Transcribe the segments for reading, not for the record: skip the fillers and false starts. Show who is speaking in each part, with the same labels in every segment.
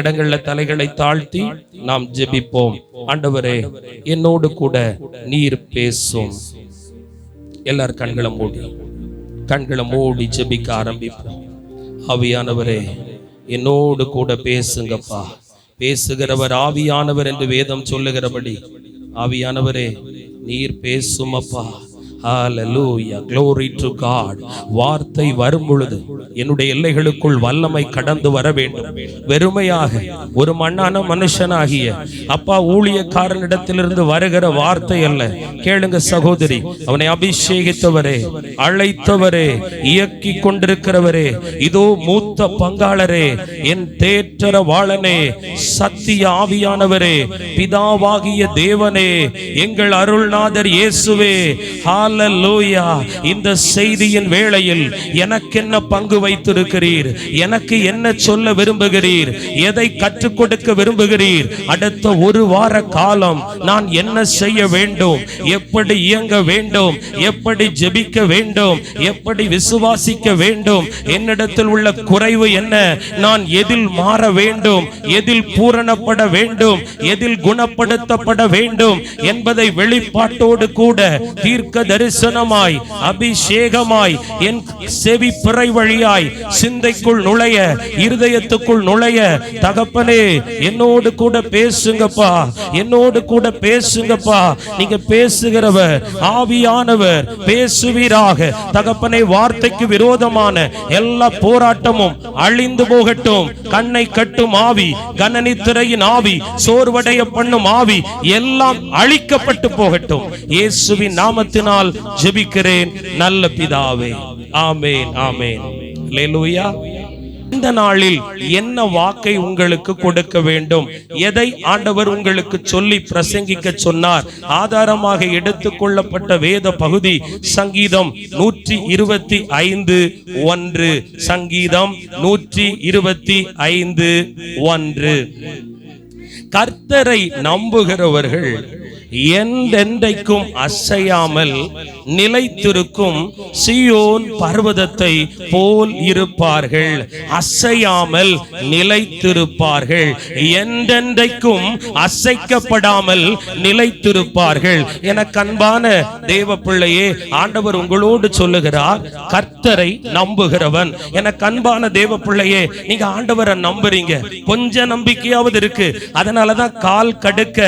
Speaker 1: இடங்கள்ல தலைகளை தாழ்த்தி நாம் ஜெபிப்போம். ஆண்டவரே, என்னோடு கூட நீர் பேசும். எல்லாரும் கண்களை மூடி ஜெபிக்க ஆரம்பிப்போம். ஆவியானவரே, என்னோடு கூட பேசுங்கப்பா. பேசுகிறவர் ஆவியானவர் என்று வேதம் சொல்லுகிறபடி ஆவியானவரே நீர் பேசும் அப்பா. Hallelujah, glory to God. வார்த்தை வரும் பொழுது என்னுடைய எல்லைகளுக்குள் வல்லமை கடந்து வர வேண்டும். வெறுமையாக ஒரு மண்ணான மனுஷனாகிய அப்பா ஊழியக்காரனிடத்திலிருந்து வருகிற வார்த்தை அல்ல. கேளுங்க சகோதரி, அவனை அபிஷேகித்தவரே, அழைத்தவரே, இயக்கி கொண்டிருக்கிறவரே, இதோ மூத்த பங்காளரே, என் தேற்றரவாளனே, சத்திய ஆவியானவரே, பிதாவாகிய தேவனே, எங்கள் அருள்நாதர் இயேசுவே, ஹalleluya. இந்த செய்தியின் வேளையில் எனக்கு என்ன பங்கு வைத்திருக்கிறீர்? எனக்கு என்ன சொல்ல விரும்புகிறீர்? எதை கற்றுக் கொடுக்க விரும்புகிறீர்? அடுத்த ஒரு வார காலம் நான் என்ன செய்ய வேண்டும்? எப்படி இயங்க வேண்டும்? எப்படி ஜெபிக்க வேண்டும்? எப்படி விசுவாசிக்க வேண்டும்? என்னிடத்தில் உள்ள குறைவு என்ன? நான் எதில் மாற வேண்டும்? எதில் பூரணப்பட வேண்டும்? எதில் குணப்படுத்தப்பட வேண்டும் என்பதை வெளிப்பாட்டோடு கூட தீர்க்க தரிசனமாய் அபிஷேகமாய் என் செவி பிறை வழியாய் சிந்தைக்குள் நுழைய, இருதயத்துக்குள் நுழைய தகப்பனே என்னோடு கூட பேசுங்கப்பா. என்னோடு கூட பேசுங்கப்பா. நீங்க பேசுகிறவர் ஆவியானவர், பேசுவீராக தகப்பனே. வார்த்தைக்கு விரோதமான எல்லா போராட்டமும் அழிந்து போகட்டும். கண்ணை கட்டும் ஆவி, கனனித்திரையின் ஆவி, சோர்வடைய பண்ணும் ஆவி எல்லாம் அழிக்கப்பட்டு போகட்டும். இயேசுவின் நாமத்தினால் ஜெபிக்கிறேன் நல்ல பிதாவே, ஆமென், ஆமென். அல்லேலூயா. இந்த நாளில் என்ன வாக்கை உங்களுக்கு கொடுக்க வேண்டும்? எதை ஆண்டவர் உங்களுக்கு சொல்லி பிரசங்கிக்க சொன்னார்? ஆதாரமாக எடுத்துக்கொள்ளப்பட்ட வேத பகுதி சங்கீதம் 125:1. சங்கீதம் 125:1. கர்த்தரை நம்புகிறவர்கள் என்றென்றைக்கும் அசையாமல் நிலைத்திருக்கும் சீயோன் பர்வதத்தை போல் இருப்பார்கள். அசையாமல் நிலைத்திருப்பார்கள், என்றென்றைக்கும் அசைக்கப்படாமல் நிலைத்திருப்பார்கள். என கண்பான தேவ பிள்ளையே, ஆண்டவர் உங்களோடு சொல்லுகிறார், கர்த்தரை நம்புகிறவன். என கண்பான தேவ பிள்ளையே, நீங்க ஆண்டவரை நம்புறீங்க, கொஞ்ச நம்பிக்கையாவது இருக்கு. அதனாலதான் கால் கடுக்க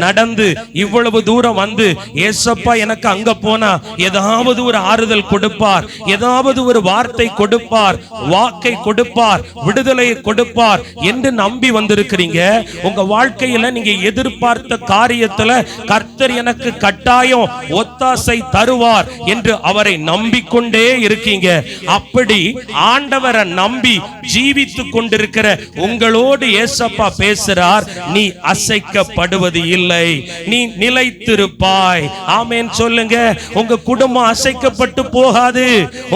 Speaker 1: நடந்து இவ்வளவு தூரம் வந்து, ஏசப்பா எனக்கு அங்க போனா ஏதாவது ஒரு ஆறுதல் கொடுப்பார், ஏதாவது ஒரு வார்த்தை கொடுப்பார், வாக்கை கொடுப்பார், விடுதலையை கொடுப்பார் என்று நம்பி வந்திருக்கிறீங்க. உங்க வாழ்க்கையில நீங்க எதிர்பார்த்த காரியத்துல கர்த்தர் எனக்கு கட்டாயம் ஒத்தாசை தருவார் என்று அவரை நம்பிக்கொண்டே இருக்கீங்க. அப்படி ஆண்டவரை நம்பி ஜீவித்துக் கொண்டிருக்கிற உங்களோடு ஏசப்பா பேசுறார், நீ அசைக்கப்படுவது இல்லை, நீ நிலைத்திருப்பாய். ஆமென் சொல்லுங்க. உங்க குடும்பம் அசைக்கப்பட்டு போகாது,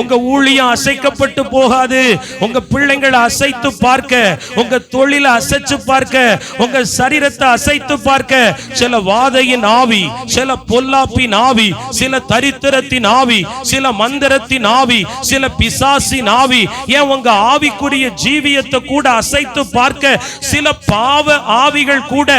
Speaker 1: உங்க ஊழியம் அசைக்கப்பட்டு போகாது. உங்க பிள்ளைங்களை அசைத்து பார்க்க, உங்க தொழிலை அசைச்சு பார்க்க, உங்க சரீரத்தை அசைத்து பார்க்க சில வாதையின் ஆவி, சில பொல்லாப்பின் ஆவி, சில தரித்திரத்தின் ஆவி, சில மந்திரத்தின் ஆவி, சில பிசாசின் ஆவி, ஏன் உங்க ஆவிக்குரிய ஜீவியத்தை கூட அசைத்து பார்க்க சில பாவ ஆவிகள் கூட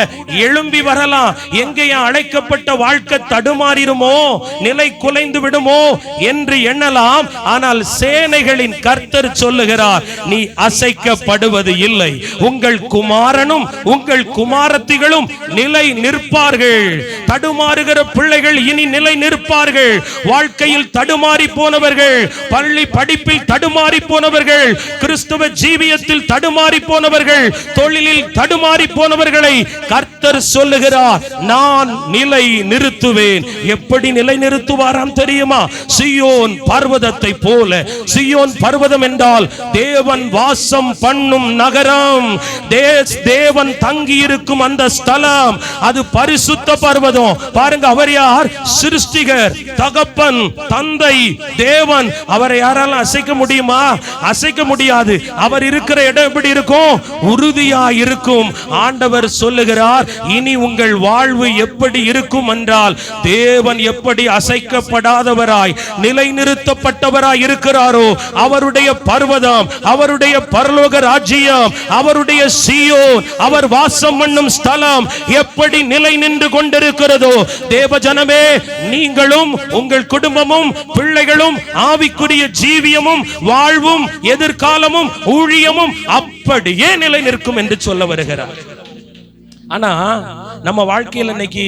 Speaker 1: எழும்பி வரலாம். எங்கேயா அழைக்கப்பட்ட வாழ்க்கை தடுமாறிடுமோ, நிலை குலைந்து விடுமோ என்று எண்ணலாம். ஆனால் சேனைகளின் கர்த்தர் சொல்லுகிறார், நீ அசைக்கப்படுவது இல்லை. உங்கள் குமாரனும் உங்கள் குமாரத்திகளும் நிலை நிற்பார்கள். தடுமாறுகிற பிள்ளைகள் இனி நிலை நிற்பார்கள். வாழ்க்கையில் தடுமாறி போனவர்கள், பள்ளி படிப்பில் தடுமாறி போனவர்கள், கிறிஸ்துவ ஜீவியத்தில் தடுமாறி போனவர்கள், தொழிலில் தடுமாறி போனவர்களை கர்த்தர் சொல்லுகிறார், நான் நிலை நிறுத்துவேன். எப்படி நிலை நிறுத்துவாராம் தெரியுமா? சீயோன் பர்வதத்தை போல. சீயோன் பர்வதம் என்றால் தேவன் வாசம் பண்ணும் நகரம், தேவன் தங்கி இருக்கும் அந்த ஸ்தலம். அது பரிசுத்த பர்வதம். பர்வதம். பாருங்க, அவர் யார்? சிருஷ்டிகர், தகப்பன், தந்தை, தேவன். அவரை யாராலும் அசைக்க முடியுமா? அசைக்க முடியாது. அவர் இருக்கிற இடம் எப்படி இருக்கும்? உறுதியா இருக்கும். ஆண்டவர் சொல்லுகிறார், இனி உங்கள் வாழ்வு எப்படி இருக்கும் என்றால், தேவன் எப்படி அசைக்கப்படாதவராய் நிலைநிறுத்தப்பட்டவராய் இருக்கிறாரோ, அவருடைய பர்வதம், அவருடைய பரலோக ராஜ்யம், அவருடைய சீயோன், அவர் வாசம் பண்ணும் ஸ்தலம் எப்படி நிலை நின்று கொண்டிருக்கிறதோ, தேவஜனமே, நீங்களும் உங்கள் குடும்பமும் பிள்ளைகளும் ஆவிக்குரிய ஜீவியமும் வாழ்வும் எதிர்காலமும் ஊழியமும் அப்படியே நிலை நிற்கும் என்று சொல்ல வருகிறார். ஆனா நம்ம வாழ்க்கையில இன்னைக்கு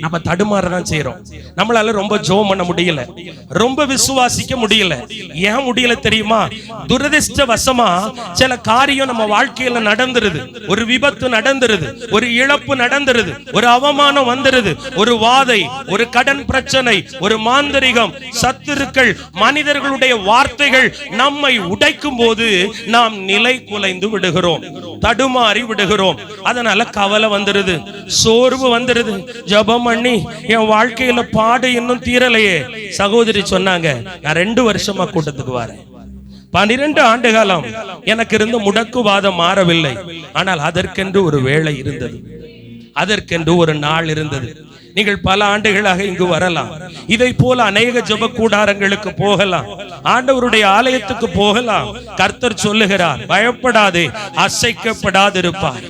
Speaker 1: நம்ம தடுமாறதான் செய்யறோம். நம்மளால ரொம்ப ஜெபம் பண்ண முடியல, ரொம்ப விசுவாசிக்க முடியல. ஏன் முடியல தெரியுமா? துரதிர்ஷ்டவசமா சில காரியம் நம்ம வாழ்க்கையில நடந்துருது. ஒரு விபத்து நடந்துருது, ஒரு இழப்பு நடந்துருது, ஒரு அவமானம் வந்துருது, ஒரு வாதை, ஒரு கடன் பிரச்சனை, ஒரு மாந்திரிகம், சத்துருக்கள், மனிதர்களுடைய வார்த்தைகள் நம்மை உடைக்கும் போது நாம் நிலை குலைந்து விடுகிறோம், தடுமாறி விடுகிறோம். அதனால கவலை வந்துருது, சோர்வு வந்துருது. ஜெபம் பண்ணி என் வாழ்க்கையில பாடு இன்னும் தீரலையே. சகோதரி சொன்னாங்க, நான் 2 வருஷமா கூட்டத்துக்கு வரேன், 12 ஆண்டு காலம் எனக்கு இருந்த முடக்குவாதம் மாறவில்லை. ஆனால் அதற்கென்று ஒரு வேளை இருந்தது, அதற்கென்று ஒரு நாள் இருந்தது. நீங்கள் பல ஆண்டுகளாக இங்கு வரலாம், இதை போல அநேக ஜெப கூடாரங்களுக்கு போகலாம், ஆண்டவருடைய ஆலயத்துக்கு போகலாம். கர்த்தர் சொல்லுகிறார், பயப்படாதே, அசைக்கப்படாதிருப்பாய்,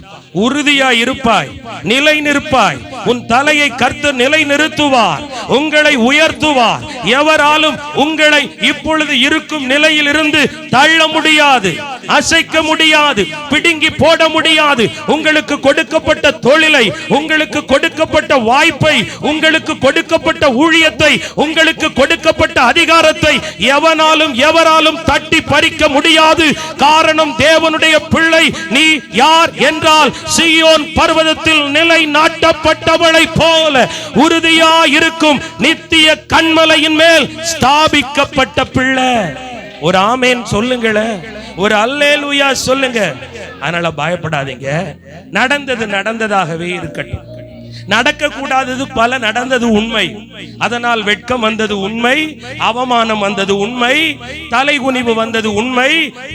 Speaker 1: உறுதியா இருப்பாய், நிலை நிற்பாய். உன் தலையை கர்த்தர் நிலை நிறுத்துவார், உங்களை உயர்த்துவார். எவராலும் உங்களை இப்பொழுது இருக்கும் நிலையில் இருந்து தள்ள முடியாது, அசைக்க முடியாது, பிடுங்கி போட முடியாது. உங்களுக்கு கொடுக்கப்பட்ட தொழிலை, உங்களுக்கு கொடுக்கப்பட்ட வாய்ப்பை, உங்களுக்கு கொடுக்கப்பட்ட ஊழியத்தை, உங்களுக்கு கொடுக்கப்பட்ட அதிகாரத்தை எவராலும் தட்டி பறிக்க முடியாது. காரணம், தேவனுடைய பிள்ளை நீ யார் என்றால், சீயோன் பர்வதத்தில் நிலை நாட்டப்பட்டவளை போல உறுதியா இருக்கும் நித்திய கன்மலையின் மேல் ஸ்தாபிக்கப்பட்ட பிள்ளை. ஒரு ஆமேன் சொல்லுங்களே, ஒரு அல்லேலூயா சொல்லுங்க. அதனால பயப்படாதீங்க. நடந்தது நடந்ததாகவே இருக்கட்டும். நடக்க கூடாதது பல நடந்தது உண்மை. அதனால் வெட்கம் வந்தது உண்மை, அவமானம் வந்தது உண்மை, தலைகுனிவு வந்தது உண்மை,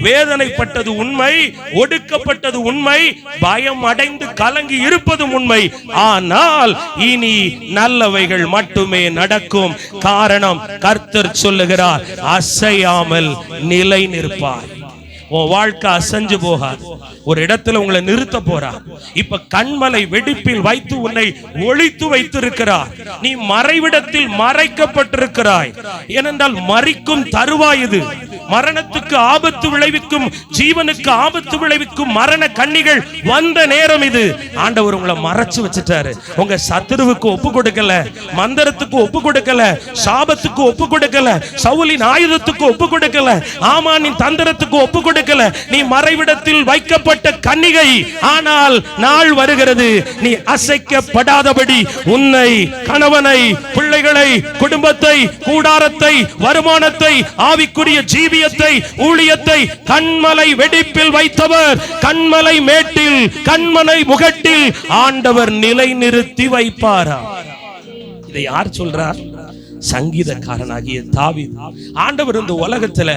Speaker 1: வேதனைப்பட்டது உண்மை, ஒடுக்கப்பட்டது உண்மை, பயம் அடைந்து கலங்கி இருப்பது உண்மை. ஆனால் இனி நல்லவைகள் மட்டுமே நடக்கும். காரணம், கர்த்தர் சொல்லுகிறார், அசையாமல் நிலை நிற்பாய். உன் வாழ்க்கை அசைஞ்சு போகாது. ஒரு இடத்துல உங்களை நிறுத்த போறார். இப்ப கண்மலை வெடிப்பில் வைத்து உன்னை ஒளித்து வைத்திருக்கிறார். நீ மறைவிடத்தில் மறைக்கப்பட்டிருக்கிறாய். ஏனென்றால் மரிக்கும் தருவாய் இது. மரணத்துக்கு ஆபத்து விளைவிக்கும், ஜீவனுக்கு ஆபத்து விளைவிக்கும் மரண கண்ணிகள் வந்த நேரம் இது. ஆண்டவர் உங்களை மறைச்சு வச்சுட்டாரு. உங்க சத்துருவுக்கு ஒப்பு கொடுக்கல, மந்திரத்துக்கு ஒப்பு கொடுக்கல, சாபத்துக்கு ஒப்பு கொடுக்கல, சவுலின் ஆயுதத்துக்கு ஒப்பு கொடுக்கல, ஆமானின் தந்திரத்துக்கு ஒப்பு கொடுக்கல. நீ மறைவிடத்தில் வைக்கப்பட்ட கன்னிகை. ஆனால் நாள் வருகிறது, நீ அசைக்கப்படாதபடி உன்னை, கணவனை, பிள்ளைகளை, குடும்பத்தை, கூடாரத்தை, வருமானத்தை, ஆவிக்குரிய ஜீவியத்தை, ஊழியத்தை கண்மலை வெடிப்பில் வைத்தவர் கண்மலை மேட்டில், கண்மலை முகட்டில் ஆண்டவர் நிலை நிறுத்தி வைப்பாரா? இதை யார் சொல்றார்? சங்கீதக்காரனாகிய தாவீது. ஆண்டவர் இந்த உலகத்துல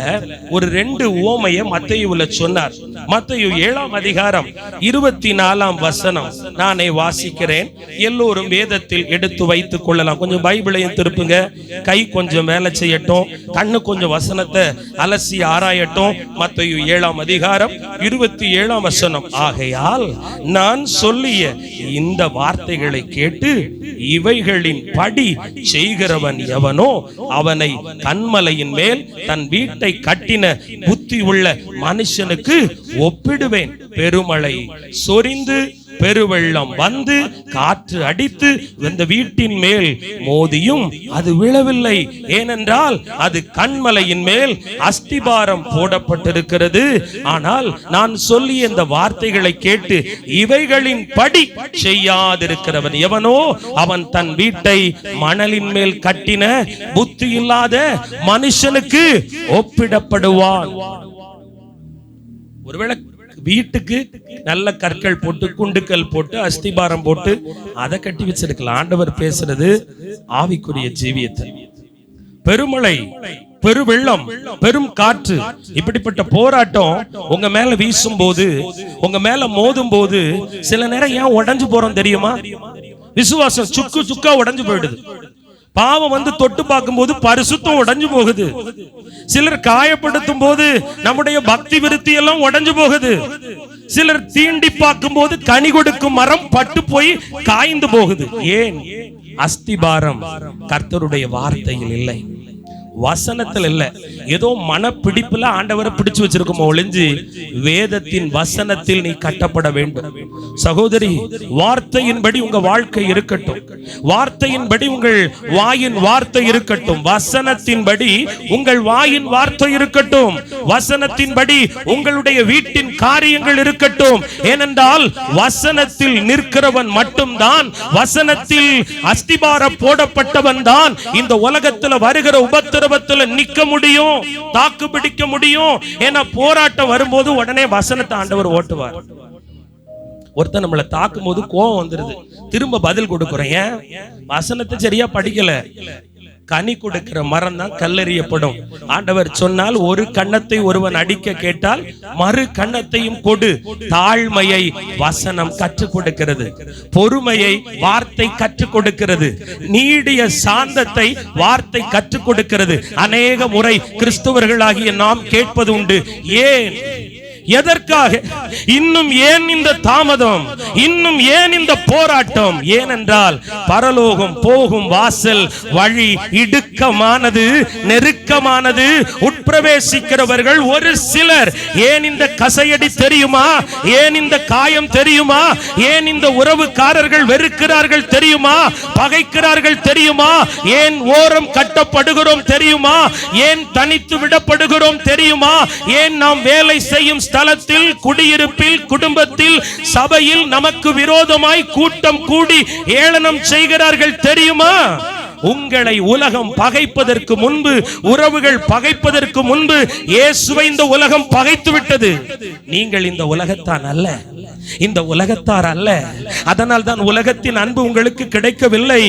Speaker 1: ஒரு 2 உவமையை மத்தேயுல சொன்னார். மத்தேயு 7ஆம் அதிகாரம் 24ஆம் வசனம் நானே வாசிக்கிறேன். எல்லோரும் வேதத்தில் எடுத்து வைத்துக் கொள்ளலாம். கொஞ்சம் பைபிளையும் திருப்புங்க, கை கொஞ்சம் வேலை செய்யட்டும், கண்ணு கொஞ்சம் வசனத்தை அலசி ஆராயட்டும். மத்தேயு 7ஆம் அதிகாரம் 27ஆம் வசனம். ஆகையால் நான் சொல்லிய இந்த வார்த்தைகளை கேட்டு இவைகளின் படி செய்கிறவன் எவனோ அவனை கன்மலையின் மேல் தன் வீட்டை கட்டின புத்தி உள்ள மனுஷனுக்கு ஒப்பிடுவேன். பெருமழை சொரிந்து பெருவெள்ளம் வந்து காற்று அடித்து இந்த வீட்டின் மேல் மோதியும் அது விழவில்லை. ஏனென்றால் அது கன்மலையின் மேல் அஸ்திபாரம் போடப்பட்டிருக்கிறது. ஆனால் நான் சொல்லிய இந்த வார்த்தைகளை கேட்டு இவைகளின் படி செய்யாதிருக்கிறவன் எவனோ அவன் தன் வீட்டை மணலின் மேல் கட்டின புத்தி இல்லாத மனுஷனுக்கு ஒப்பிடப்படுவான். ஒருவேளை வீட்டுக்கு நல்ல கற்கள் போட்டு குண்டுக்கல் போட்டு அஸ்திபாரம் போட்டு அதை கட்டி வச்சிருக்கலாம். ஆண்டவர் பேசுறது ஆவிக்குரிய ஜீவியத்தை. பெருமழை, பெருவெள்ளம், பெரும் காற்று, இப்படிப்பட்ட போராட்டம் உங்க மேல வீசும் போது, உங்க மேல மோதும் போது சில நேரம் ஏன் உடைஞ்சு போறோம் தெரியுமா? விசுவாசம் சுக்கு சுக்கா உடைஞ்சு போயிடுது. பாவம் வந்து தொட்டு பார்க்கும் போது பரிசுத்தம் உடைஞ்சு போகுது. சிலர் காயப்படுத்தும் போது நம்முடைய பக்தி விருத்தி எல்லாம் உடைஞ்சு போகுது. சிலர் தீண்டி பார்க்கும் போது கனி கொடுக்கும் மரம் பட்டு போய் காய்ந்து போகுது. ஏன்? அஸ்திபாரம் கர்த்தருடைய வார்த்தையில் இல்லை, வசனத்தில் இல்ல. ஏதோ மனப்பிடிப்புல ஆண்டவரை பிடிச்சு வச்சிருக்கோம் ஒளிஞ்சு வேதத்தின் வசனத்தில் நீ கட்டப்பட வேண்டும். சகோதரி, வார்த்தையின்படி உங்க வாழ்க்கை இருக்கட்டும், வார்த்தையின்படி உங்கள் வாயின் வார்த்தை இருக்கட்டும், வசனத்தின்படி உங்கள் வாயின் வார்த்தை இருக்கட்டும், வசனத்தின்படி உங்களுடைய வீட்டின் காரியங்கள் இருக்கட்டும். ஏனென்றால் வசனத்தில் நிற்கிறவன் மட்டும்தான், வசனத்தில் அஸ்திபாரம் போடப்பட்டவன் தான் இந்த உலகத்தில் வருகிற உபத்திர நிக்க முடியும், தாக்கு பிடிக்க முடியும். ஏன்னா போராட்டம் வரும்போது உடனே வசனத்தை ஆண்டவர் ஓட்டுவார். ஒருத்தன் நம்மளை தாக்கும் போது கோபம் வந்துருது, திரும்ப பதில் கொடுக்கிறோம். ஏன்? வசனத்தை சரியா படிக்கல. கனி கொடுக்கிற மரம் தான் கல்லெறியப்படும். ஆண்டவர் சொன்னால் ஒரு கன்னத்தை ஒருவன் அடிக்க கேட்டால் மறு கன்னத்தையும் கொடு. தாழ்மையை வசனம் கற்றுக் கொடுக்கிறது, பொறுமையை வார்த்தை கற்றுக் கொடுக்கிறது, நீடிய சாந்தத்தை வார்த்தை கற்றுக் கொடுக்கிறது. அநேக முறை கிறிஸ்தவர்களாகிய நாம் கேட்பது உண்டு, ஏன், எதற்காக, இன்னும் ஏன் இந்த தாமதம், இன்னும் ஏன் இந்த போராட்டம்? ஏனென்றால் பரலோகம் போகும் வாசல் வழி இடுக்கமானது, நெருக்கமானது. உட்பிரவேசிக்கிறவர்கள் ஒரு சிலர். ஏன் இந்த கசையடி தெரியுமா? ஏன் இந்த காயம் தெரியுமா? ஏன் இந்த உறவுக்காரர்கள் வெறுக்கிறார்கள் தெரியுமா? பகைக்கிறார்கள் தெரியுமா? ஏன் ஓரம் கட்டப்படுகிறோம் தெரியுமா? ஏன் தனித்து விடப்படுகிறோம் தெரியுமா? ஏன் நாம் வேலை செய்யும் ஸ்தலத்தில், குடியிருப்பில், குடும்பத்தில், சபையில் நமக்கு விரோதமாய் கூட்டம் கூடி ஏளனம் செய்கிறார்கள் தெரியுமா? உங்களை உலகம் பகைப்பதற்கு முன்பு, உறவுகள் பகைப்பதற்கு முன்பு இயேசுவை இந்த உலகம் பகைத்து விட்டது. நீங்கள் இந்த உலகத்தான் அல்ல, இந்த உலகத்தார் அல்ல. அதனால் தான் உலகத்தின் அன்பு உங்களுக்கு கிடைக்கவில்லை,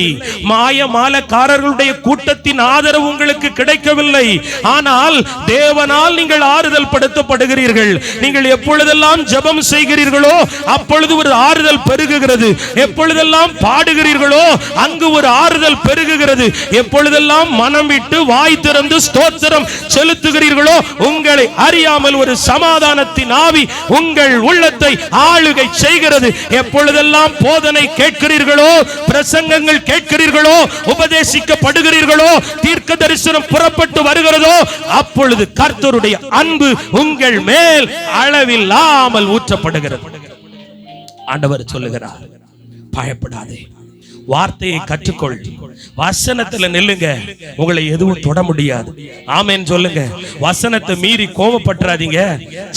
Speaker 1: மாய மாலக்காரர்களுடைய கூட்டத்தின் ஆதரவு உங்களுக்கு கிடைக்கவில்லை. ஆனால் தேவனால் நீங்கள் ஆறுதல் படுத்தப்படுகிறீர்கள். நீங்கள் எப்பொழுதெல்லாம் ஜெபம் செய்கிறீர்களோ அப்பொழுது ஒரு ஆறுதல் பெருகுகிறது. எப்பொழுதெல்லாம் பாடுகிறீர்களோ அங்கு ஒரு ஆறுதல் பெருகுகிறது. எப்பொழுதெல்லாம் மனம் விட்டு வாய் திறந்து ஸ்தோத்திரம் செலுத்துகிறீர்களோ உங்களை அறியாமல் ஒரு சமாதானத்தின் ஆவி உங்கள் உள்ளத்தை ஆளுகை செய்கிறது. எப்பொழுதெல்லாம் போதனை கேட்கிறீர்களோ, பிரசங்கங்கள் கேட்கிறீர்களோ, உபதேசிக்கப்படுகிறீர்களோ, தீர்க்க தரிசனம் புறப்பட்டு வருகிறதோ அப்பொழுது கர்த்தருடைய அன்பு உங்கள் மேல் அளவில்லாமல் ஊற்றப்படுகிறது. ஆண்டவர் சொல்லுகிறார், பயப்படாதே, வார்த்தையை கற்றுக்கொள், வசனத்துல நில்லுங்க, உங்களை எதுவும் தொட முடியாது. ஆமென் சொல்லுங்க. வசனத்தை மீறி கோபப்பட்டுறாதீங்க,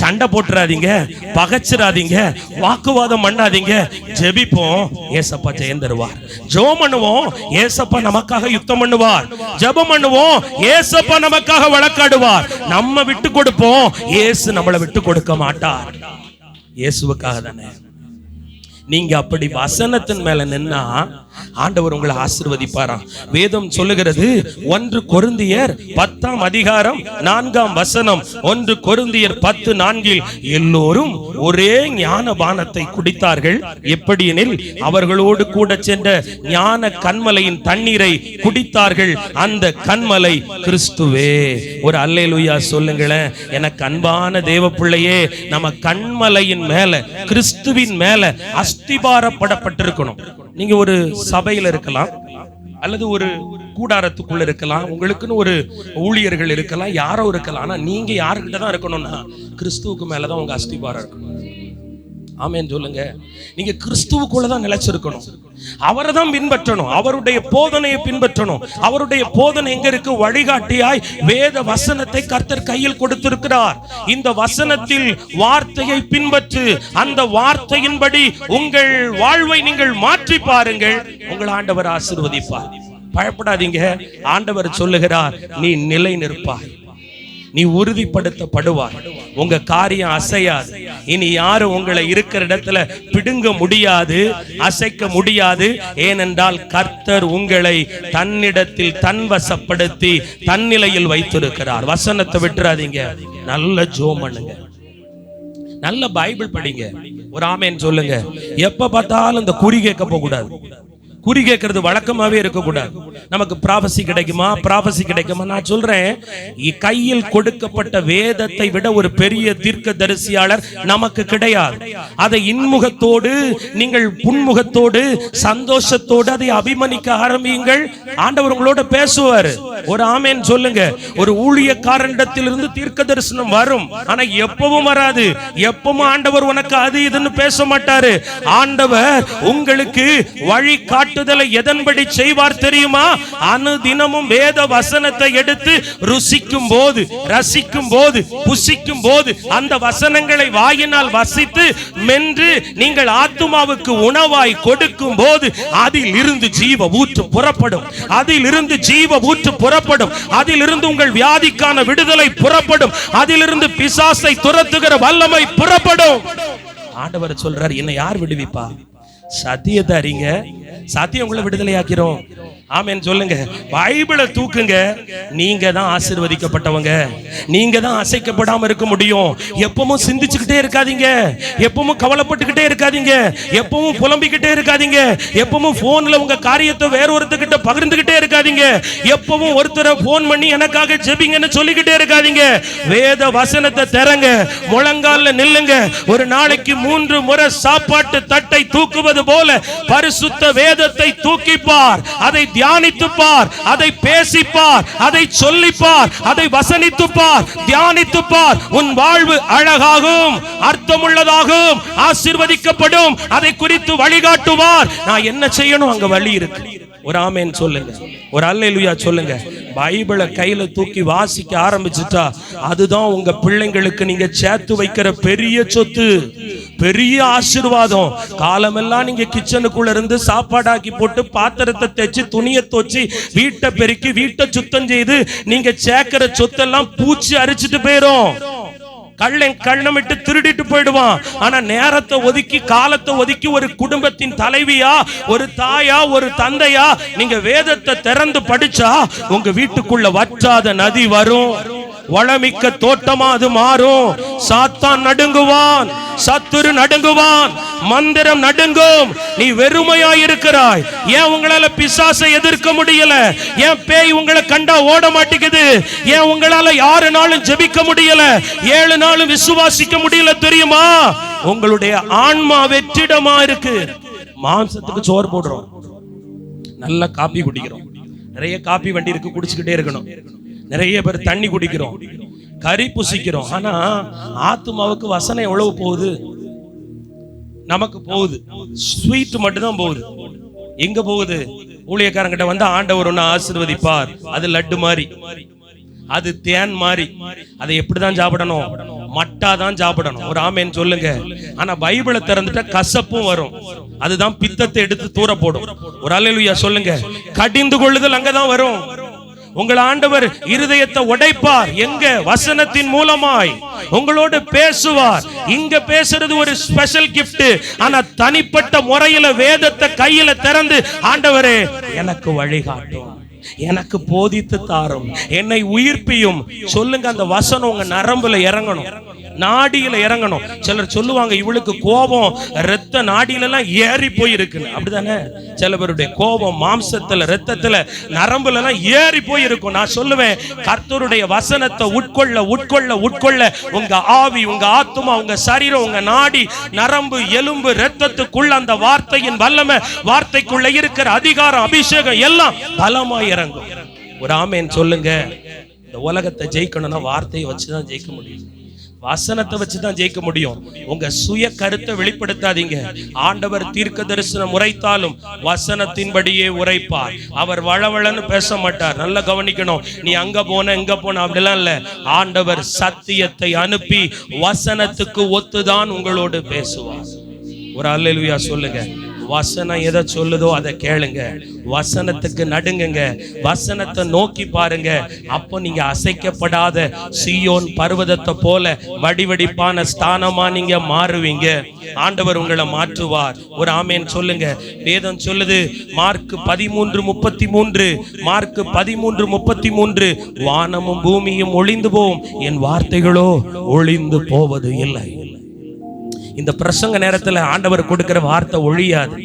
Speaker 1: சண்டை போட்டுறாதீங்க, பகைச்சிராதீங்க, வாக்குவாதம் பண்ணாதீங்க. ஜெபிப்போம், ஏசப்பா ஜெயம் தருவார். ஜெபம் பண்ணுவோம், ஏசப்பா நமக்காக யுத்தம் பண்ணுவார். ஜெபம் பண்ணுவோம், ஏசப்பா நமக்காக வழக்காடுவார். நம்ம விட்டு கொடுப்போம், இயேசு நம்மளை விட்டு கொடுக்க மாட்டார். இயேசுவுக்காக தானே. நீங்க அப்படி வசனத்தின் மேல நின்னா ஆண்டவர் உங்களை ஆசீர்வதிப்பாராம். வேதம் சொல்லுகிறது, 1 கொரிந்தியர் 10ஆம் அதிகாரம் 4ஆம் வசனம், 1 கொரிந்தியர் 10:4, எல்லோரும் ஒரே ஞான பானத்தை குடித்தார்கள். எப்படியெனில் அவர்களோடு கூட சென்ற ஞான கன்மலையின் தண்ணீரை குடித்தார்கள். அந்த கன்மலை கிறிஸ்துவே. ஒரு அல்லேலூயா சொல்லுங்களேன். எனக்கு அன்பான தேவ பிள்ளையே, நம்ம கன்மலையின் மேல, கிறிஸ்துவின் மேல அஸ்திபாரப்படப்பட்டிருக்கணும். நீங்க ஒரு சபையில இருக்கலாம், அல்லது ஒரு கூடாரத்துக்குள்ள இருக்கலாம், உங்களுக்குன்னு ஒரு ஊழியர்கள் இருக்கலாம், யாரோ இருக்கலாம். ஆனா நீங்க யாருக்கிட்ட தான் இருக்கணும்னா கிறிஸ்துவுக்கு மேலதான் உங்க அஸ்திபாரம் இருக்கணும். ஆமென் சொல்லுங்க. நீங்க கிறிஸ்துவுக்குள்ள தான் நிலைச்சிருக்கணும், அவரை தான் பின்பற்றணும், அவருடைய போதனையை பின்பற்றணும். அவருடைய போதனை எங்க இருக்கு? வழிகாட்டியாய் வேத வசனத்தை கர்த்தர் கையில் கொடுத்திருக்கிறார். இந்த வசனத்தில் வார்த்தையை பின்பற்று, அந்த வார்த்தையின்படி உங்கள் வாழ்வை நீங்கள் மாற்றி பாருங்கள், உங்கள் ஆண்டவர் ஆசீர்வதிப்பார். பயப்படாதீங்க. ஆண்டவர் சொல்லுகிறார், நீ நிலை நிற்பாய். நீ உறுதிப்படுத்தப்படுவாய். உங்க காரியம் அசையாது. இனி யாரும் உங்களை இருக்கிற இடத்துல பிடுங்க முடியாது, அசைக்க முடியாது. ஏனென்றால் கர்த்தர் உங்களை தன்னிடத்தில் தன்வசப்படுத்தி தன்னிலையில் வைத்திருக்கிறார். வசனத்தை விட்டுறாதீங்க. நல்ல ஜெபம் பண்ணுங்க, நல்ல பைபிள் படிங்க. ஒரு ஆமென் சொல்லுங்க. எப்ப பார்த்தாலும் இந்த குறி கேட்க போக கூடாது. குறி கேட்கறது வழக்கமாவே இருக்கக்கூடாது. நமக்கு ப்ராபசி கிடைக்குமா, ப்ராபசி கிடைக்குமா? நான் சொல்றேன், கையில் கொடுக்கப்பட்ட வேதத்தை விட ஒரு பெரிய தீர்க்கதரிசியாளர் நமக்கு கிடையாது. அதை இன்முகத்தோடு, நீங்கள் புன்முகத்தோடு, சந்தோஷத்தோடு அதை அபிமனிக்க ஆரம்பியுங்கள். ஆண்டவர் உங்களோட பேசுவார். ஒரு ஆமென் சொல்லுங்க. ஒரு ஊழியக்காரனிடத்திலிருந்து தீர்க்க தரிசனம் வரும், ஆனா எப்பவும் வராது. எப்பவும் ஆண்டவர் உனக்கு அது இதுன்னு பேச மாட்டாரு. ஆண்டவர் உங்களுக்கு வழி காட்டுதலை எதன்படி செய்வார் தெரியுமா? அனுதினமும் வேத வசனத்தை எடுத்து ருசிக்கும் போது, ரசிக்கும் போது, புசிக்கும் போது, அந்த வசனங்களை வாயினால் வசித்து மென்று நீங்கள் ஆத்துமாவுக்கு உணவாய் கொடுக்கும் போது அதில் இருந்து ஜீவ ஊற்று புறப்படும். அதில் இருந்து ஜீவ ஊற்று புறப்படும். அதிலிருந்து உங்கள் வியாதிக்கான விடுதலை புறப்படும். அதிலிருந்து பிசாசை துரத்துகிற வல்லமை புறப்படும். ஆண்டவர் சொல்றார், என்னை யார் விடுவிப்பா? சத்தியத்தை அறிங்க, சத்தியம் உங்களை விடுதலை ஆக்கிறோம். ஆமென் சொல்லுங்க. பைபிளை தூக்குங்க. நீங்க தான் ஆசீர்வதிக்கப்பட்டவங்க. நீங்க தான் அசைக்கப்படாம இருக்க முடியும். எப்பவும் சிந்திச்சுக்கிட்டே இருக்காதீங்க. எப்பவும் கவலைப்பட்டுக்கிட்டே இருக்காதீங்க. எப்பவும் புலம்பிக்கிட்டே இருக்காதீங்க. எப்பவும் போன்ல உங்க காரியத்தை வேற ஒருத்தர்கிட்ட பகிர்ந்துகிட்டே இருக்காதீங்க. எப்பவும் ஒருத்தரை போன் பண்ணி எனக்காக ஜெபிங்கன்னு சொல்லிக்கிட்டே இருக்காதீங்க. வேத வசனத்தை தரங்க, முழங்கால்ல நில்லுங்க. ஒரு நாளைக்கு 3 முறை சாப்பாட்டு தட்டை தூக்குவது போல பரிசுத்த வேதத்தை தூக்கிப்பார். அதை தியானித்துப்பார், அதை பேசிப்பார், அதை சொல்லிப்பார், அதை வசனித்துப்பார், தியானித்துப்பார். உன் வாழ்வு அழகாகும், அர்த்தமுள்ளதாகும், ஆசீர்வதிக்கப்படும். அதை குறித்து வழிகாட்டுவார். நான் என்ன செய்யணும், அங்க வழி இருக்கு. ஒரு ஆமென் சொல்லுங்க, ஒரு அல்லேலூயா சொல்லுங்க. பைபிளை கையில தூக்கி வாசிக்க ஆரம்பிச்சுட்டா அதுதான் உங்க பிள்ளைங்களுக்கு நீங்க சேர்த்து வைக்கிற பெரிய சொத்து, பெரிய ஆசீர்வாதம். காலமெல்லாம் நீங்க கிச்சனுக்குள்ள இருந்து சாப்பாடாக்கி போட்டு பாத்திரத்தை தேய்ச்சி துணியை தோச்சி வீட்டை பெருக்கி வீட்டை சுத்தம் செய்து நீங்க சேர்க்கிற சொத்தெல்லாம் பூச்சி அரிச்சிட்டு போயிரும். கள்ளமிட்டு திருடிட்டு போயிடுவான். ஆனா நேரத்தை ஒதுக்கி, காலத்தை ஒதுக்கி ஒரு குடும்பத்தின் தலைவியா, ஒரு தாயா, ஒரு தந்தையா நீங்க வேதத்தை திறந்து படிச்சா உங்க வீட்டுக்குள்ள வற்றாத நதி வரும். வளமிக்க தோட்டமா அது மாறும். சாத்தான் நடுங்குவான், சத்துரு நடுங்குவான், மந்திரம் நடுங்கும். நீ வெறுமையாய் இருக்கிறாய். ஏன் உங்களால பிசாசை எதிர்க்க முடியல? ஏன் பேய் உங்களை கண்டா ஓட மாட்டேங்குது? ஏன் உங்களால 6 நாளும் ஜெபிக்க முடியல, 7 நாளும் விசுவாசிக்க முடியல தெரியுமா? உங்களுடைய ஆன்மா வெற்றிடமா இருக்கு. மாம்சத்துக்கு சோறு போடுறோம், நல்ல காப்பி குடிக்கிறோம். நிறைய காப்பி வண்டி இருக்கு, குடிச்சுக்கிட்டே இருக்கணும். நிறைய பேர் தண்ணி குடிக்கிறோம், கறி புசிக்கிறோம். ஆனா ஆத்துமாவுக்கு வசனம் எவ்வளவு போகுது? நமக்கு போகுது, ஸ்வீட் மட்டும் தான் போகுது. எங்க போகுது? ஊழியக்காரங்கிட்ட வந்து ஆண்டவர் ஒன்னு ஆசீர்வதிப்பார். அது லட்டு மாதிரி, அது தேன் மாதிரி. அதை எப்படிதான் சாப்பிடணும்? மட்டாதான் சாப்பிடணும். ஒரு ஆமென் சொல்லுங்க. ஆனா பைபிளை திறந்துட்டா கசப்பும் வரும். அதுதான் பித்தத்தை எடுத்து தூர போடும். ஒரு அல்லேலூயா சொல்லுங்க. கடிந்து கொள்ளுதல் அங்கதான் வரும். உங்கள் ஆண்டவர் இருதயத்தை உடைப்பார். எங்க? வசனத்தின் மூலமாய் உங்களோடு பேசுவார். இங்க பேசுறது ஒரு ஸ்பெஷல் கிஃப்ட். ஆனா தனிப்பட்ட முறையில வேதத்தை கையில திறந்து ஆண்டவரே எனக்கு வழிகாட்டும், எனக்கு போதித்து தாரும், என்னை உயிர்ப்பியும் சொல்லுங்க. அந்த வசனம் உங்க நரம்புல இறங்கணும், நாடியில இறங்கணும். சிலர் சொல்லுவாங்க, இவளுக்கு கோபம் ரத்த நாடியில எல்லாம் ஏறி போயிருக்கு. அப்படிதானே? சில பேருடைய கோபம் மாம்சத்துல, ரத்தத்துல, நரம்புல எல்லாம் ஏறி போயிருக்கும். நான் சொல்லுவேன், கர்த்தருடைய வசனத்தை உட்கொள்ள உட்கொள்ள உட்கொள்ள உங்க ஆவி, உங்க ஆத்துமா, உங்க சரீரம், உங்க நாடி, நரம்பு, எலும்பு, ரத்தத்துக்குள்ள அந்த வார்த்தையின் வல்லமை, வார்த்தைக்குள்ள இருக்கிற அதிகாரம், அபிஷேகம் எல்லாம் பலமாய் இறங்கும். ஒரு ஆமென் சொல்லுங்க. இந்த உலகத்தை ஜெயிக்கணும்னா வார்த்தையை வச்சுதான் ஜெயிக்க முடியும், வசனத்தை வச்சுதான் ஜெயிக்க முடியும். உங்க சுய கருத்தை வெளிப்படுத்தாதீங்க. ஆண்டவர் தீர்க்க தரிசனம் உரைத்தாலும் வசனத்தின்படியே உரைப்பார். அவர் வளவளன்னு பேச மாட்டார். நல்லா கவனிக்கணும். நீ அங்க போன இங்க போன அப்படிலாம் இல்ல. ஆண்டவர் சத்தியத்தை அனுப்பி வசனத்துக்கு ஒத்துதான் உங்களோடு பேசுவார். ஒரு அல்லேலூயா சொல்லுங்க. வசனம் எதை சொல்லுதோ அதை கேளுங்க, வசனத்துக்கு நடுங்குங்க, வசனத்தை நோக்கி பாருங்க. அப்போ நீங்க அசைக்கப்படாத சீயோன் பர்வதத்தை போல வடிவடிப்பான ஸ்தானமா நீங்க மாறுவீங்க. ஆண்டவர் உங்களை மாற்றுவார். ஒரு ஆமேன் சொல்லுங்க. வேதம் சொல்லுது மார்க் 13:33, மார்க் 13:33, வானமும் பூமியும் ஒளிந்து போகும், என் வார்த்தைகளோ ஒளிந்து போவது இல்லை. இந்த பிரசங்க நேரத்துல ஆண்டவர் கொடுக்கிற வார்த்தை ஒழியாது.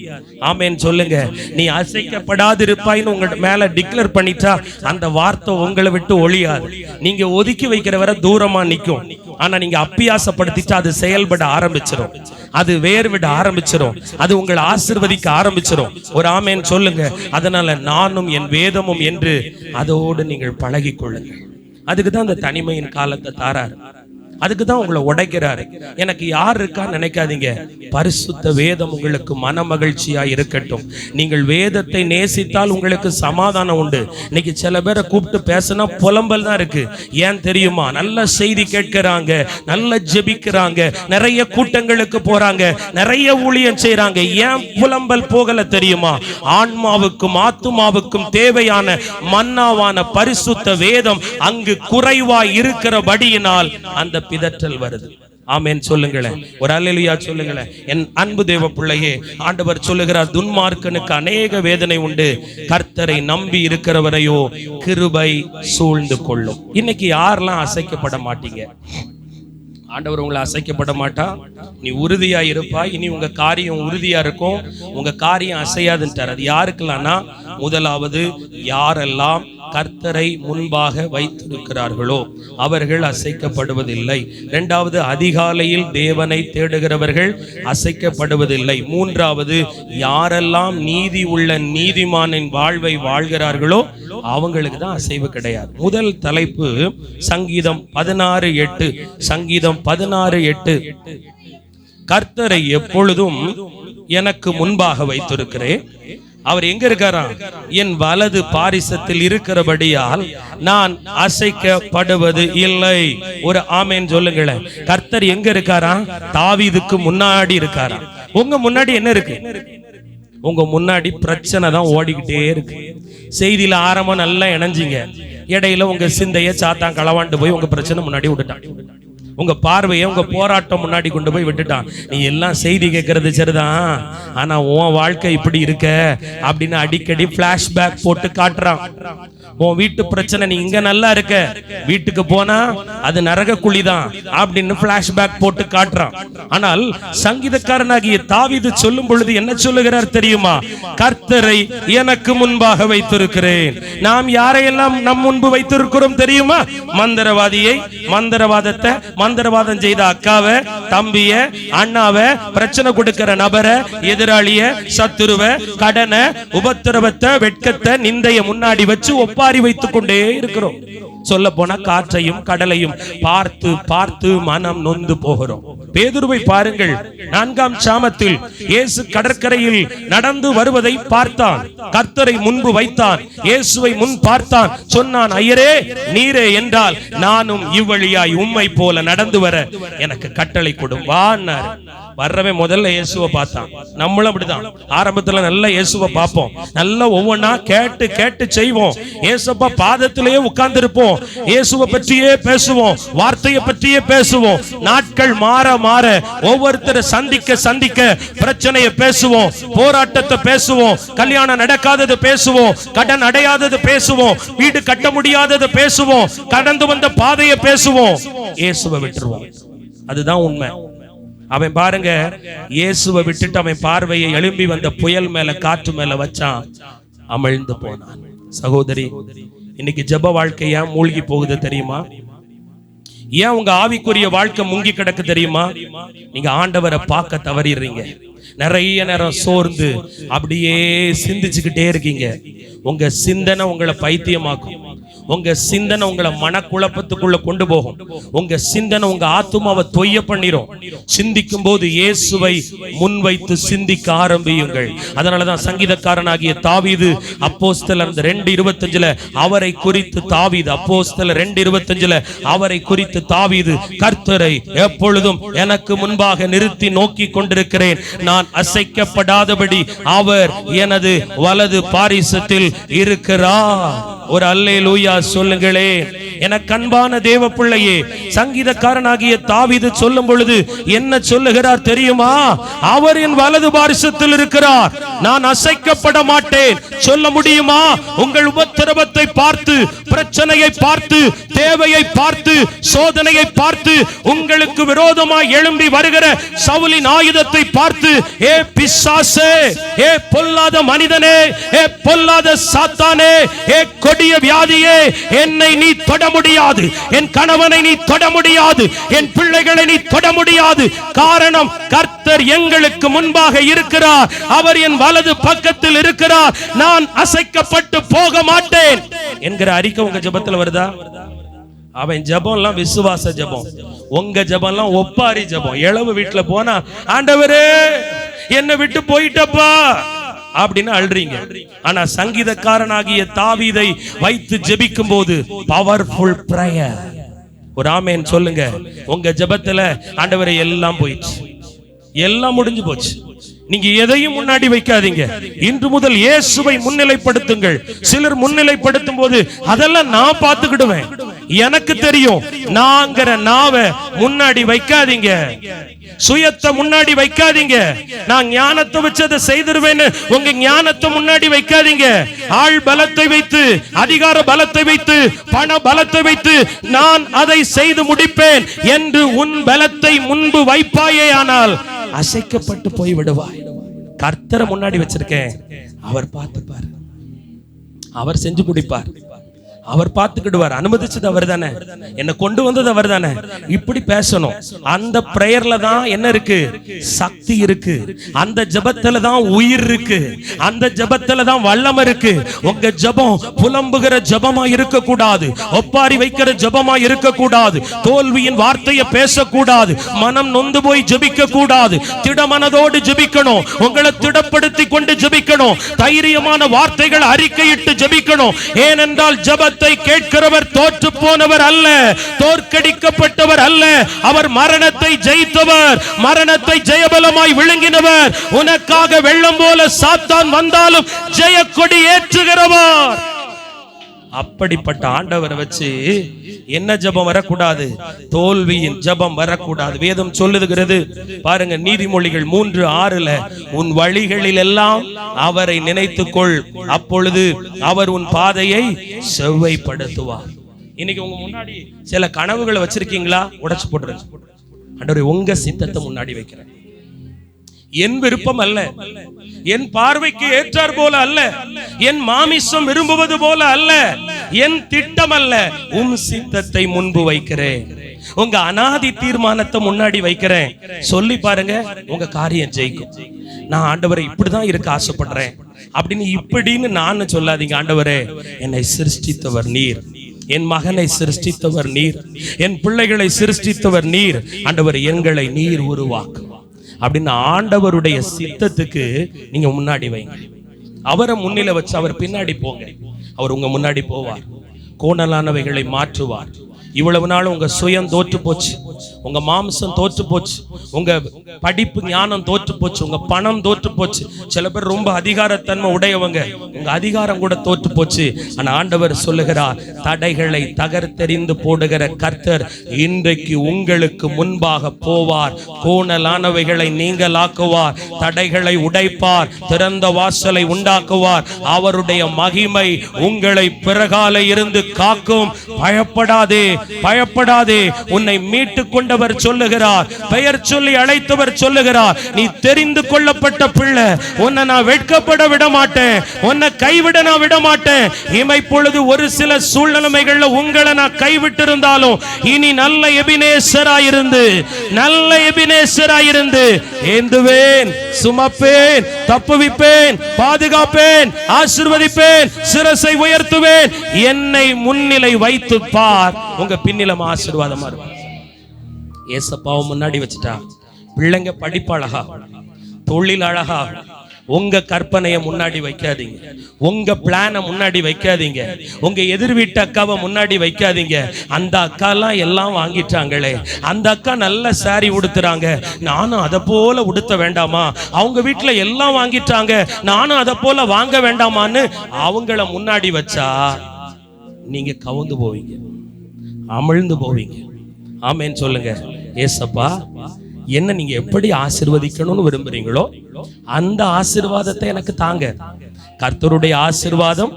Speaker 1: ஆமேன் சொல்லுங்க. நீ அசைக்கப்படாதிருப்பாயின்னு உங்க மேல டிக்ளேர் பண்ணிட்டா அந்த வார்த்தை உங்களை விட்டு ஒழியாது. நீங்க ஒதுக்கி வைக்கிற வரை தூரமா நிக்கும். ஆனா நீங்க அப்பியாசப்படுத்திட்டா அது செயல்பட ஆரம்பிச்சிடும், அது வேர் விட ஆரம்பிச்சிடும், அது உங்களை ஆசீர்வதிக்க ஆரம்பிச்சிடும். ஒரு ஆமேன் சொல்லுங்க. அதனால நானும் என் வேதமும் என்று அதோடு நீங்கள் பழகி கொள்ளுங்கள். அதுக்கு தான் அந்த தனிமையின் காலத்தை தாராரு, அதுக்கு தான் உங்களை உடைக்கிறாரு. எனக்கு யார் இருக்கா நினைக்காதீங்க. பரிசுத்த வேதம் உங்களுக்கு மன மகிழ்ச்சியா இருக்கட்டும். நீங்கள் வேதத்தை நேசித்தால் உங்களுக்கு சமாதானம் உண்டு. இன்னைக்கு சில பேரை கூப்பிட்டு பேசினா புலம்பல் தான் இருக்கு. ஏன் தெரியுமா? நல்ல செய்தி கேட்கிறாங்க, நல்ல ஜெபிக்கிறாங்க, நிறைய கூட்டங்களுக்கு போறாங்க, நிறைய ஊழியம் செய்யறாங்க. ஏன் புலம்பல் போகல தெரியுமா? ஆன்மாவுக்கும் ஆத்துமாவுக்கும் தேவையான மன்னாவான பரிசுத்த வேதம் அங்கு குறைவாய் இருக்கிறபடியினால் அந்த பிதற்றல் வருது. ஆமென் சொல்லுங்களேன். ஒரு அல்லேலூயா சொல்லுங்களேன். என் அன்பு தேவ பிள்ளையே, ஆண்டவர் சொல்லுகிறார், துன்மார்க்கனுக்கு அநேக வேதனை உண்டு, கர்த்தரை நம்பி இருக்கிறவரையோ கிருபை சூழ்ந்து கொள்ளும். இன்னைக்கு யாரெல்லாம் அசைக்கப்பட மாட்டீங்க? ஆண்டவர் உங்களை அசைக்கப்பட மாட்டா. நீ உறுதியா இருப்பாய். இனி உங்க காரியம் உறுதியா இருக்கும், உங்க காரியம் அசையாதுன்றார். அது யாருக்கெல்லாம்னா, முதலாவது யாரெல்லாம் கர்த்தரை முன்பாக வைத்திருக்கிறார்களோ அவர்கள் அசைக்கப்படுவதில்லை. இரண்டாவது, அதிகாலையில் தேவனை தேடுகிறவர்கள் அசைக்கப்படுவதில்லை. மூன்றாவது, யாரெல்லாம் நீதி உள்ள நீதிமானின் வாழ்வை வாழ்கிறார்களோ அவங்களுக்கு தான் அசைவு கிடையாது. முதல் தலைப்பு சங்கீதம் 16:8. சங்கீதம் 16:8. கர்த்தரை எப்பொழுதும் எனக்கு முன்பாக வைத்திருக்கிறேன், அவர் எங்க இருக்காரா? என் வலது பாரிசத்தில் இருக்கிறபடியால் நான் அசைக்கப்படுவது இல்லை. ஒரு ஆமேன் சொல்லுங்களேன். கர்த்தர் எங்க இருக்காரா? தாவீதுக்கு முன்னாடி இருக்காரா? உங்க முன்னாடி என்ன இருக்கு? உங்க முன்னாடி பிரச்சனை தான் ஓடிக்கிட்டே இருக்கு. செய்தியில ஆரம்பம் நல்லா இணைஞ்சிங்க, இடையில உங்க சிந்தைய சாத்தான் களவாண்டு போய் உங்க பிரச்சனை முன்னாடி விட்டுட்டான். உங்க பார்வையை உங்க போராட்டம் முன்னாடி கொண்டு போய் விட்டுட்டான். நீ எல்லாம் செய்தி கேட்கறது சரிதான், ஆனா உன் வாழ்க்கை இப்படி இருக்க அப்படின்னு அடிக்கடி பிளாஷ்பேக் போட்டு காட்டுறான். உன் வீட்டு பிரச்சனை, நீ இங்க நல்லா இருக்க, வீட்டுக்கு போனா அது நரக குழிதான் அப்படின்னு பிளாஷ்பேக் போட்டு காட்டுறான். ஆனால் சங்கீதக்காரனாகிய தாவீது சொல்லும் பொழுது என்ன சொல்லுகிறார் தெரியுமா? கர்த்தரை எனக்கு முன்பாக வைத்திருக்கிறேன். நாம் யாரையெல்லாம் நம் முன்பு வைத்திருக்கிறோம் தெரியுமா? மந்திரவாதியை, மந்திரவாதத்தை, மந்திரவாதம் செய்த அக்காவை, தம்பிய, அண்ணாவை, பிரச்சனை கொடுக்கிற நபரை, எதிராளிய, சத்துருவ, கடனை, உபத்திரவத்தை, வெட்கத்தை, நிந்தைய முன்னாடி வச்சு ஒப்பாரி வைத்துக் கொண்டே இருக்கிறோம். சொல்ல போனா காற்றையும் கடலையும் பார்த்து பார்த்து மனம் நொந்து போகிறோம். பேதுருவை பாருங்கள். 4ஆம் சாமத்தில் இயேசு கடற்கரையில் நடந்து வருவதை பார்த்தான். கர்த்தரை முன்பு வைத்தான், இயேசுவை முன் பார்த்தான், சொன்னான், ஐயரே நீரே என்றால் நானும் இவ்வழியாய் உம்மை போல நடந்து வர எனக்கு கட்டளை கொடும் வான்னார். வர்றவன் முதல்ல இயேசுவை பார்த்தான். நம்மளும் அப்படிதான். ஆரம்பத்துல நல்ல இயேசுவை பார்ப்போம், நல்ல ஒவ்வொன்னா கேட்டு கேட்டு செய்வோம். இயேசுப்பா பாதத்திலேயே உட்கார்ந்து இருப்போம், இயேசுவை பற்றியே பேசுவோம், வார்த்தையை பற்றியே பேசுவோம். நாட்கள் மாற மாற ஒவ்வொருத்தரை சந்திக்க சந்திக்க பிரச்சனையை பேசுவோம், போராட்டத்தை பேசுவோம், கல்யாணம் நடக்காதது பேசுவோம், கடன் அடையாதது பேசுவோம், வீடு கட்ட முடியாதது பேசுவோம், கடந்து வந்த பாதையை பேசுவோம், இயேசுவை விட்டுருவோம். அதுதான் உண்மை. அவன் பாருங்க, இயேசுவை விட்டுட்டு அவன் பார்வையை எழும்பி வந்த புயல் மேல, காற்று மேல வச்சான், அமிழ்ந்து போனான். சகோதரி, இன்னைக்கு ஜெப வாழ்க்கை ஏன் மூழ்கி போகுது தெரியுமா? ஏன் உங்க ஆவிக்குரிய வாழ்க்கை முங்கி கிடக்கு தெரியுமா? நீங்க ஆண்டவரை பார்க்க தவறிடுறீங்க. நிறைய நேரம் சோர்ந்து அப்படியே சிந்திச்சுக்கிட்டே இருக்கீங்க. உங்க சிந்தனை உங்களை பைத்தியமாக்கும். உங்க சிந்தனை உங்களை மனக்குழப்பத்துக்குள்ள கொண்டு போகும். உங்க சிந்தனை உங்க ஆத்துமாவை தொய்ய பண்ணிரும். சிந்திக்கும் போது இயேசுவை முன்வைத்து சிந்திக்க ஆரம்பியுங்கள். அதனாலதான் சங்கீதக்காரனாகிய தாவீது அப்போஸ்தலர் 2:25 அவரை குறித்து தாவீது அப்போஸ்தலர் 2:25 அவரை குறித்து தாவீது, கர்த்தரை எப்பொழுதும் எனக்கு முன்பாக நிறுத்தி நோக்கி கொண்டிருக்கிறேன், நான் அசைக்கப்படாதபடி அவர் எனது வலது பாரிசத்தில் இருக்கிறார். ஒரு அல்லேலூயா சொல்லுங்களே. எனக்கு அன்பான தேவ பிள்ளையே, சங்கீதக்காரனாகிய தாவீது சொல்லும் பொழுது என்ன சொல்லுகிறார் தெரியுமா? அவர் என் வலது பாரிசத்தில் இருக்கிறார், நான் அசைக்கப்பட மாட்டேன். சொல்ல முடியுமா? உங்கள் உபத்திரவத்தை பார்த்து, பிரச்சனையை பார்த்து, தேவையை பார்த்து, சோதனையை பார்த்து, உங்களுக்கு விரோதமாய் எழும்பி வருகிற சவுலின் ஆயுதத்தை பார்த்து, ஏ பிசாசே, ஏ பொல்லாத மனிதனே, ஏ பொல்லாத சாத்தானே, ஏ கொடிய வியாதியே, என்னை நீ தொட முடியாது, என் கணவனை நீ தொட முடியாது, என் பிள்ளைகளை நீ தொட முடியாது. காரணம், கர்த்தர் எங்களுக்கு முன்பாக இருக்கிறார், அவர் என் வலது பக்கத்தில் இருக்கிறார், நான் அசைக்கப்பட்டு போக மாட்டேன் என்கிற அறிக்கை உங்க ஜெபத்துல வருதா? அவன் ஜெபம் எல்லாம் விசுவாச ஜெபம், உங்க ஜெபம் எல்லாம் ஒப்பாரி ஜெபம். இளவு வீட்டுல போனா, ஆண்டவரே என்னை விட்டு போயிட்டப்பா அப்படின்னு அழுறீங்க. ஆனா சங்கீதக்காரனாகிய தாவீதை வைத்து ஜெபிக்கும் போது பவர்ஃபுல் பிரேயர். ஒரு ஆமென் சொல்லுங்க. உங்க ஜெபத்துல ஆண்டவரே எல்லாம் போயிடுச்சு, எல்லாம் முடிஞ்சு போச்சு, நீங்க எதையும் முன்னாடி வைக்காதீங்க. இன்று முதல் இயேசுவை முன்னிலைப்படுத்துங்கள். சிலர் முன்னிலைப்படுத்தும் போது அதெல்லாம் நான் பார்த்துக்கிடுவேன், எனக்கு தெரியும், நாங்கிற நாவை முன்னாடி வைக்காதீங்க, சுயத்தை முன்னாடி வைக்காதீங்க. நான் ஞானத்தை வச்சு அதை செய்திருவேன்னு உங்க ஞானத்தை முன்னாடி வைக்காதீங்க. ஆள் பலத்தை வைத்து, அதிகார பலத்தை வைத்து, பண பலத்தை வைத்து நான் அதை செய்து முடிப்பேன் என்று உன் பலத்தை முன்பு வைப்பாயே, ஆனால் அசைக்கப்பட்டு போய் விடுவாய். கர்த்தரை முன்னாடி வச்சிருக்கேன், அவர் பார்த்துப்பார், அவர் செஞ்சு முடிப்பார், அவர் பார்த்துக்கிடுவார். அனுமதிச்சது அவர் தானே, என்ன கொண்டு வந்தது அவர் தானே. இப்படி பேசணும். அந்த பிரேயர்ல தான் என்ன இருக்கு? சக்தி இருக்கு. அந்த ஜெபத்துல தான் உயிர் இருக்கு. அந்த ஜெபத்துல தான் வல்லமை இருக்கு. உங்க ஜெபம் புலம்புகிற ஜெபமா இருக்க கூடாது, ஒப்பாரி வைக்கிற ஜெபமா இருக்க கூடாது, தோல்வியின் வார்த்தையை பேசக்கூடாது, மனம் நொந்து போய் ஜெபிக்க கூடாது. திடமனதோடு ஜெபிக்கணும், உங்களை திடப்படுத்தி கொண்டு ஜெபிக்கணும், தைரியமான வார்த்தைகள் அறிக்கையிட்டு ஜெபிக்கணும். ஏனென்றால் ஜெப கேட்கிறவர் தோற்று போனவர் அல்ல, தோற்கடிக்கப்பட்டவர் அல்ல, அவர் மரணத்தை ஜெயித்தவர், மரணத்தை ஜெயபலமாய் விழுங்கினவர். உனக்காக வெள்ளம் போல சாத்தான் வந்தாலும் ஜெயக்கொடி ஏற்றுகிறவர். அப்படிப்பட்ட ஆண்டவரை வச்சு என்ன ஜெபம் வரக்கூடாது? தோல்வியின் ஜெபம் வரக்கூடாது. வேதம் சொல்லுகிறது பாருங்க, நீதிமொழிகள் 3:6 உன் வழிகளில் எல்லாம் அவரை நினைத்துக்கொள், அப்பொழுது அவர் உன் பாதையை செவ்வைப்படுத்துவார். இன்னைக்கு உங்க முன்னாடி சில கனவுகளை வச்சிருக்கீங்களா? உடைச்சு போடுறது. ஆண்டவரே உங்க சித்தத்தை முன்னாடி வைக்கிறேன், என் விருப்பம் அல்ல, என் பார்வைக்கு ஏற்றார் போல அல்ல, என் மாமிசம் விரும்புவது போல அல்ல, என் திட்டம் அல்ல, உம் சித்தத்தை முன்பு வைக்கிறேன், உங்க அனாதி தீர்மானத்தை முன்னாடி வைக்கிறேன். சொல்லி பாருங்க, உங்க காரியம் ஜெயிக்கும். நான் ஆண்டவரை இப்படிதான் இருக்க ஆசைப்படுறேன் அப்படின்னு இப்படின்னு நான் சொல்லாதீங்க. ஆண்டவரே என்னை சிருஷ்டித்தவர் நீர், என் மகனை சிருஷ்டித்தவர் நீர், என் பிள்ளைகளை சிருஷ்டித்தவர் நீர், ஆண்டவர் எங்களை நீர் உருவாக்கு அப்படின்னு ஆண்டவருடைய சித்தத்துக்கு நீங்க முன்னாடி வைங்க. அவரை முன்னிலை வச்சு அவர் பின்னாடி போங்க. அவர் உங்க முன்னாடி போவார், கோணலானவைகளை மாற்றுவார். இவ்வளவு நாள் உங்க சுயம் தோற்று போச்சு, உங்க மாம்சம் தோற்று போச்சு, உங்க படிப்பு ஞானம் தோற்று போச்சு, உங்க பணம் தோற்று போச்சு. சில பேர் ரொம்ப அதிகாரத்தன்மை உடையவங்க, உங்க அதிகாரம் கூட தோற்று போச்சு. ஆனா ஆண்டவர் சொல்லுகிறார், தடைகளை தகர்த்தெறிந்து போடுகிற கர்த்தர் இன்றைக்கு உங்களுக்கு முன்பாக போவார், கோணலானவைகளை நீங்களாக்குவார், தடைகளை உடைப்பார், திறந்த வாசலை உண்டாக்குவார். அவருடைய மகிமை உங்களை பிறகால இருந்து காக்கும். பயப்படாதே, பயப்படாதே, உன்னை மீட்டு கொண்டவர் சொல்லுகிறார், பெயர் சொல்லி அழைத்தவர் சொல்லுகிறார், நீ தெரிந்து கொள்ளப்பட்ட பிள்ளை, உன்னை நான் வெட்கப்பட விட மாட்டேன், உன்னை கைவிட நான் விட மாட்டேன். இமைப்பொழுது ஒரு சில சூழ்நிலைகள்ல உங்களை நான் கைவிட்டு இருந்தாலும் இனி நல்ல எபினேசராயிருந்து ஏந்துவேன், சுமப்பேன், தப்புவிப்பேன், பாதுகாப்பேன், ஆசீர்வதிப்பேன், சிரசை உயர்த்துவேன். என்னை முன்னிலை வைத்து பார், உங்க பின்னிலம் ஆசீர்வாதமா இருக்கும். ஏசப்பாவை முன்னாடி வச்சுட்டா பிள்ளைங்க படிப்பு அழகா, தொழில் அழகா. உங்க கற்பனையை முன்னாடி வைக்காதீங்க, உங்க பிளானை முன்னாடி வைக்காதீங்க, உங்க எதிர் வீட்டு அக்காவை முன்னாடி வைக்காதீங்க. அந்த அக்கா எல்லாம் வாங்கிட்டாங்களே, அந்த அக்கா நல்ல சாரி உடுத்துறாங்க, நானும் அதை போல உடுத்த வேண்டாமா? அவங்க வீட்டுல எல்லாம் வாங்கிட்டாங்க, நானும் அதை போல வாங்க வேண்டாமான்னு அவங்கள முன்னாடி வச்சா நீங்க கவுந்து போவீங்க, அமிழ்ந்து போவீங்க. ஆமேன்னு சொல்லுங்க. ஏசப்பா என்ன நீங்க எப்படி ஆசீர்வதிக்கணும்னு விரும்புறீங்களோ அந்த ஆசீர்வாதத்தை எனக்கு தாங்க. கர்த்தருடைய ஆசீர்வாதம்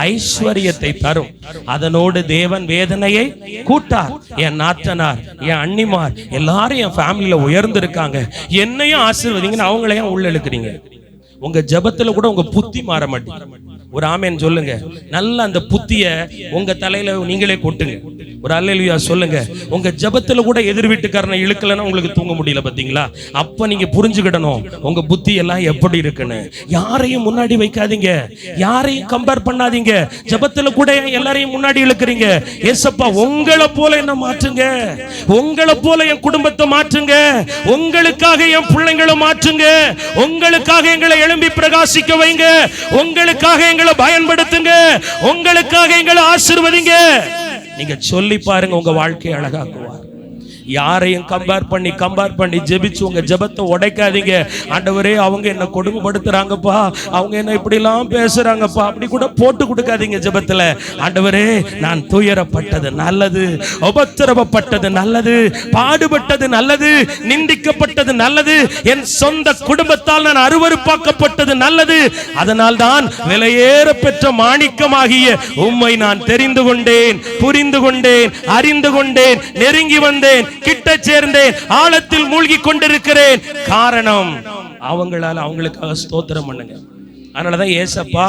Speaker 1: ஐஸ்வர்யத்தை தரும், அதனோடு தேவன் வேதனையை கூட்டார். என் நாத்தனார், என் அண்ணிமார் எல்லாரும் என் ஃபேமிலியில உயர்ந்து இருக்காங்க, என்னையும் ஆசீர்வதிங்கன்னு அவங்களையும் உள்ள இழுக்கிறீங்க. உங்க ஜபத்துல கூட உங்க புத்தி மாற மாட்டீங்க. ஒரு ஆமேன் சொல்லுங்க. நல்ல அந்த புத்திய உங்க தலையில நீங்களே கொட்டுங்க. ஒரு அல்லேலூயா சொல்லுங்க. உங்க ஜபத்துல கூட எதிர் வீட்டுக்காரனை இழுக்கலன்னா உங்களுக்கு தூங்க முடியல, பாத்தீங்களா? அப்ப நீங்க புரிஞ்சுக்கிடணும் உங்க புத்தி எல்லாம் எப்படி இருக்குன்னு. யாரையும் முன்னாடி வைக்காதீங்க, யாரையும் கம்பேர் பண்ணாதீங்க. ஜபத்துல கூட எல்லாரையும் முன்னாடி இழுக்கிறீங்க. ஏசப்பா உங்களை போல என்ன மாற்றுங்க, உங்களை போல என் குடும்பத்தை மாற்றுங்க, உங்களுக்காக என் பிள்ளைங்களை மாற்றுங்க, உங்களுக்காக எங்களை எழும்பி பிரகாசிக்க வைங்க, உங்களுக்காக எங்களை பயன்படுத்துங்க, உங்களுக்காக எங்களை ஆசீர்வதிங்க. நீங்க சொல்லி பாருங்க, உங்க வாழ்க்கையை அழகாக்குவார். யாரையும் கம்பேர் பண்ணி ஜெபிச்சு உங்க ஜெபத்தை உடைக்காதீங்க. ஆண்டவரே அவங்க என்ன கொடுமைப்படுத்துறாங்கப்பா, அவங்க என்ன இப்படி எல்லாம் பேசுறாங்கப்பா, அப்படி கூட போட்டு கொடுக்காதீங்க ஜெபத்துல. ஆண்டவரே நான் துயரப்பட்டது நல்லது, உபத்திரவப்பட்டது நல்லது, பாடுபட்டது நல்லது, நிந்திக்கப்பட்டது நல்லது, என் சொந்த குடும்பத்தால் நான் அருவருப்பாக்கப்பட்டது நல்லது. அதனால் தான் விலையேற பெற்ற மாணிக்கமாகிய உம்மை நான் தெரிந்து கொண்டேன், புரிந்து கொண்டேன், அறிந்து கொண்டேன், நெருங்கி வந்தேன், கிட்ட சேர்ந்தேன், ஆழத்தில் மூழ்கி கொண்டிருக்கிறேன். காரணம் அவங்களால அவங்களுக்காக ஸ்தோத்திரம் பண்ணுங்க. அதனாலதான் ஏசப்பா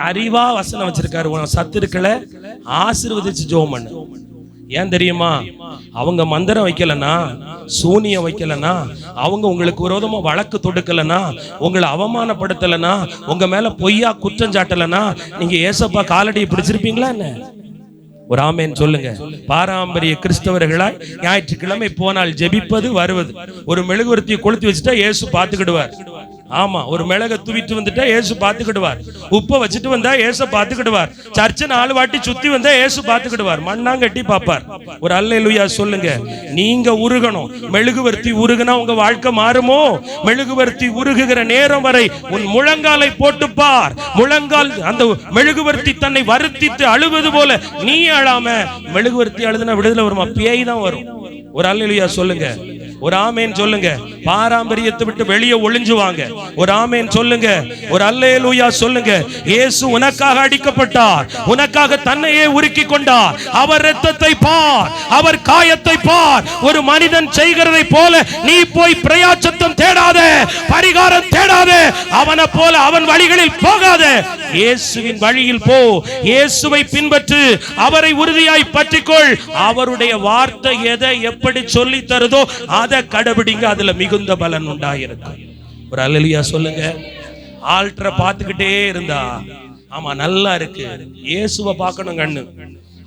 Speaker 1: அறிவா வசனம் வச்சிருக்காரு, சத்து இருக்கல ஆசீர்வதிச்சு ஜெபம் பண்ணு. ஏன் தெரியுமா? அவங்க மந்திரம் வைக்கலனா, சூனியம் வைக்கலனா, அவங்க உங்களுக்கு விரோதமா வழக்கு தொடுக்கலனா, உங்களை அவமானப்படுத்தலனா, உங்க மேல பொய்யா குற்றம் சாட்டலனா, நீங்க ஏசப்பா காலடியை பிடிச்சிருப்பீங்களா என்ன? ஒரு ஆமேன் சொல்லுங்க. பாரம்பரிய கிறிஸ்தவர்களாய் ஞாயிற்றுக்கிழமை போனால் ஜெபிப்பது வருவது. ஒரு மெழுகுவர்த்தியை கொளுத்தி வச்சுட்டா இயேசு பார்த்துக்கிடுவார். ஆமா, ஒரு மிளகை தூவிட்டு வந்துட்டா இயேசு பார்த்துக்கிடுவார். உப்பை வச்சுட்டு வந்தா இயேசு பார்த்துக்கிடுவார். சர்ச்சை 4 வாட்டி சுத்தி வந்தா இயேசு பார்த்துக்கிடுவார். மண்ணாங்கட்டி பாப்பார். ஒரு அல்லேலூயா சொல்லுங்க. நீங்க உருகணும். மெழுகுவர்த்தி உருகுனா உங்க வாழ்க்கை மாறுமோ? மெழுகுவர்த்தி உருகுகிற நேரம் வரை உன் முழங்காலை போட்டு பார். முழங்கால் அந்த மெழுகுவர்த்தி தன்னை வருத்திட்டு அழுவது போல நீ அழாம, மெழுகுவர்த்தி அழுதுனா விடுதலை வருமா? பேய் தான் வரும். ஒரு அல்லேலூயா சொல்லுங்க. ஒரு ஆமேன் சொல்லுங்க. பாரம்பரியத்தை விட்டு வெளியே ஒளிஞ்சுவாங்க. ஒரு ஆமேன் சொல்லுங்க. ஒரு அல்லேலூயா சொல்லுங்க. இயேசு உனக்காக அடிக்கப்பட்டார், உனக்காக தன்னையே உருக்கி கொண்டார். அவர் இரத்தத்தை பார், அவர் காயத்தை பார். ஒரு மனிதன் செய்கிறதை போல நீ போய் பிரயாச்சத்தம் தேடாத, பரிகாரம் தேடாத, அவனை போல அவன் வழிகளில் போகாத. இயேசுவின் வழியில் போ, இயேசுவை பின்பற்று, அவரை உறுதியாய் பற்றிக்கொள். அவருடைய வார்த்தை எதை எப்படி சொல்லி தருதோ அதை கடைபிடிங்க, அதுல மிகுந்த பலன் உண்டாயிருக்கும். ஒரு அல்லேலூயா சொல்லுங்க. ஆல்டரை பார்த்துக்கிட்டே இருந்தா ஆமா நல்லா இருக்கு, இயேசுவை பார்க்கணும் கண்ணு,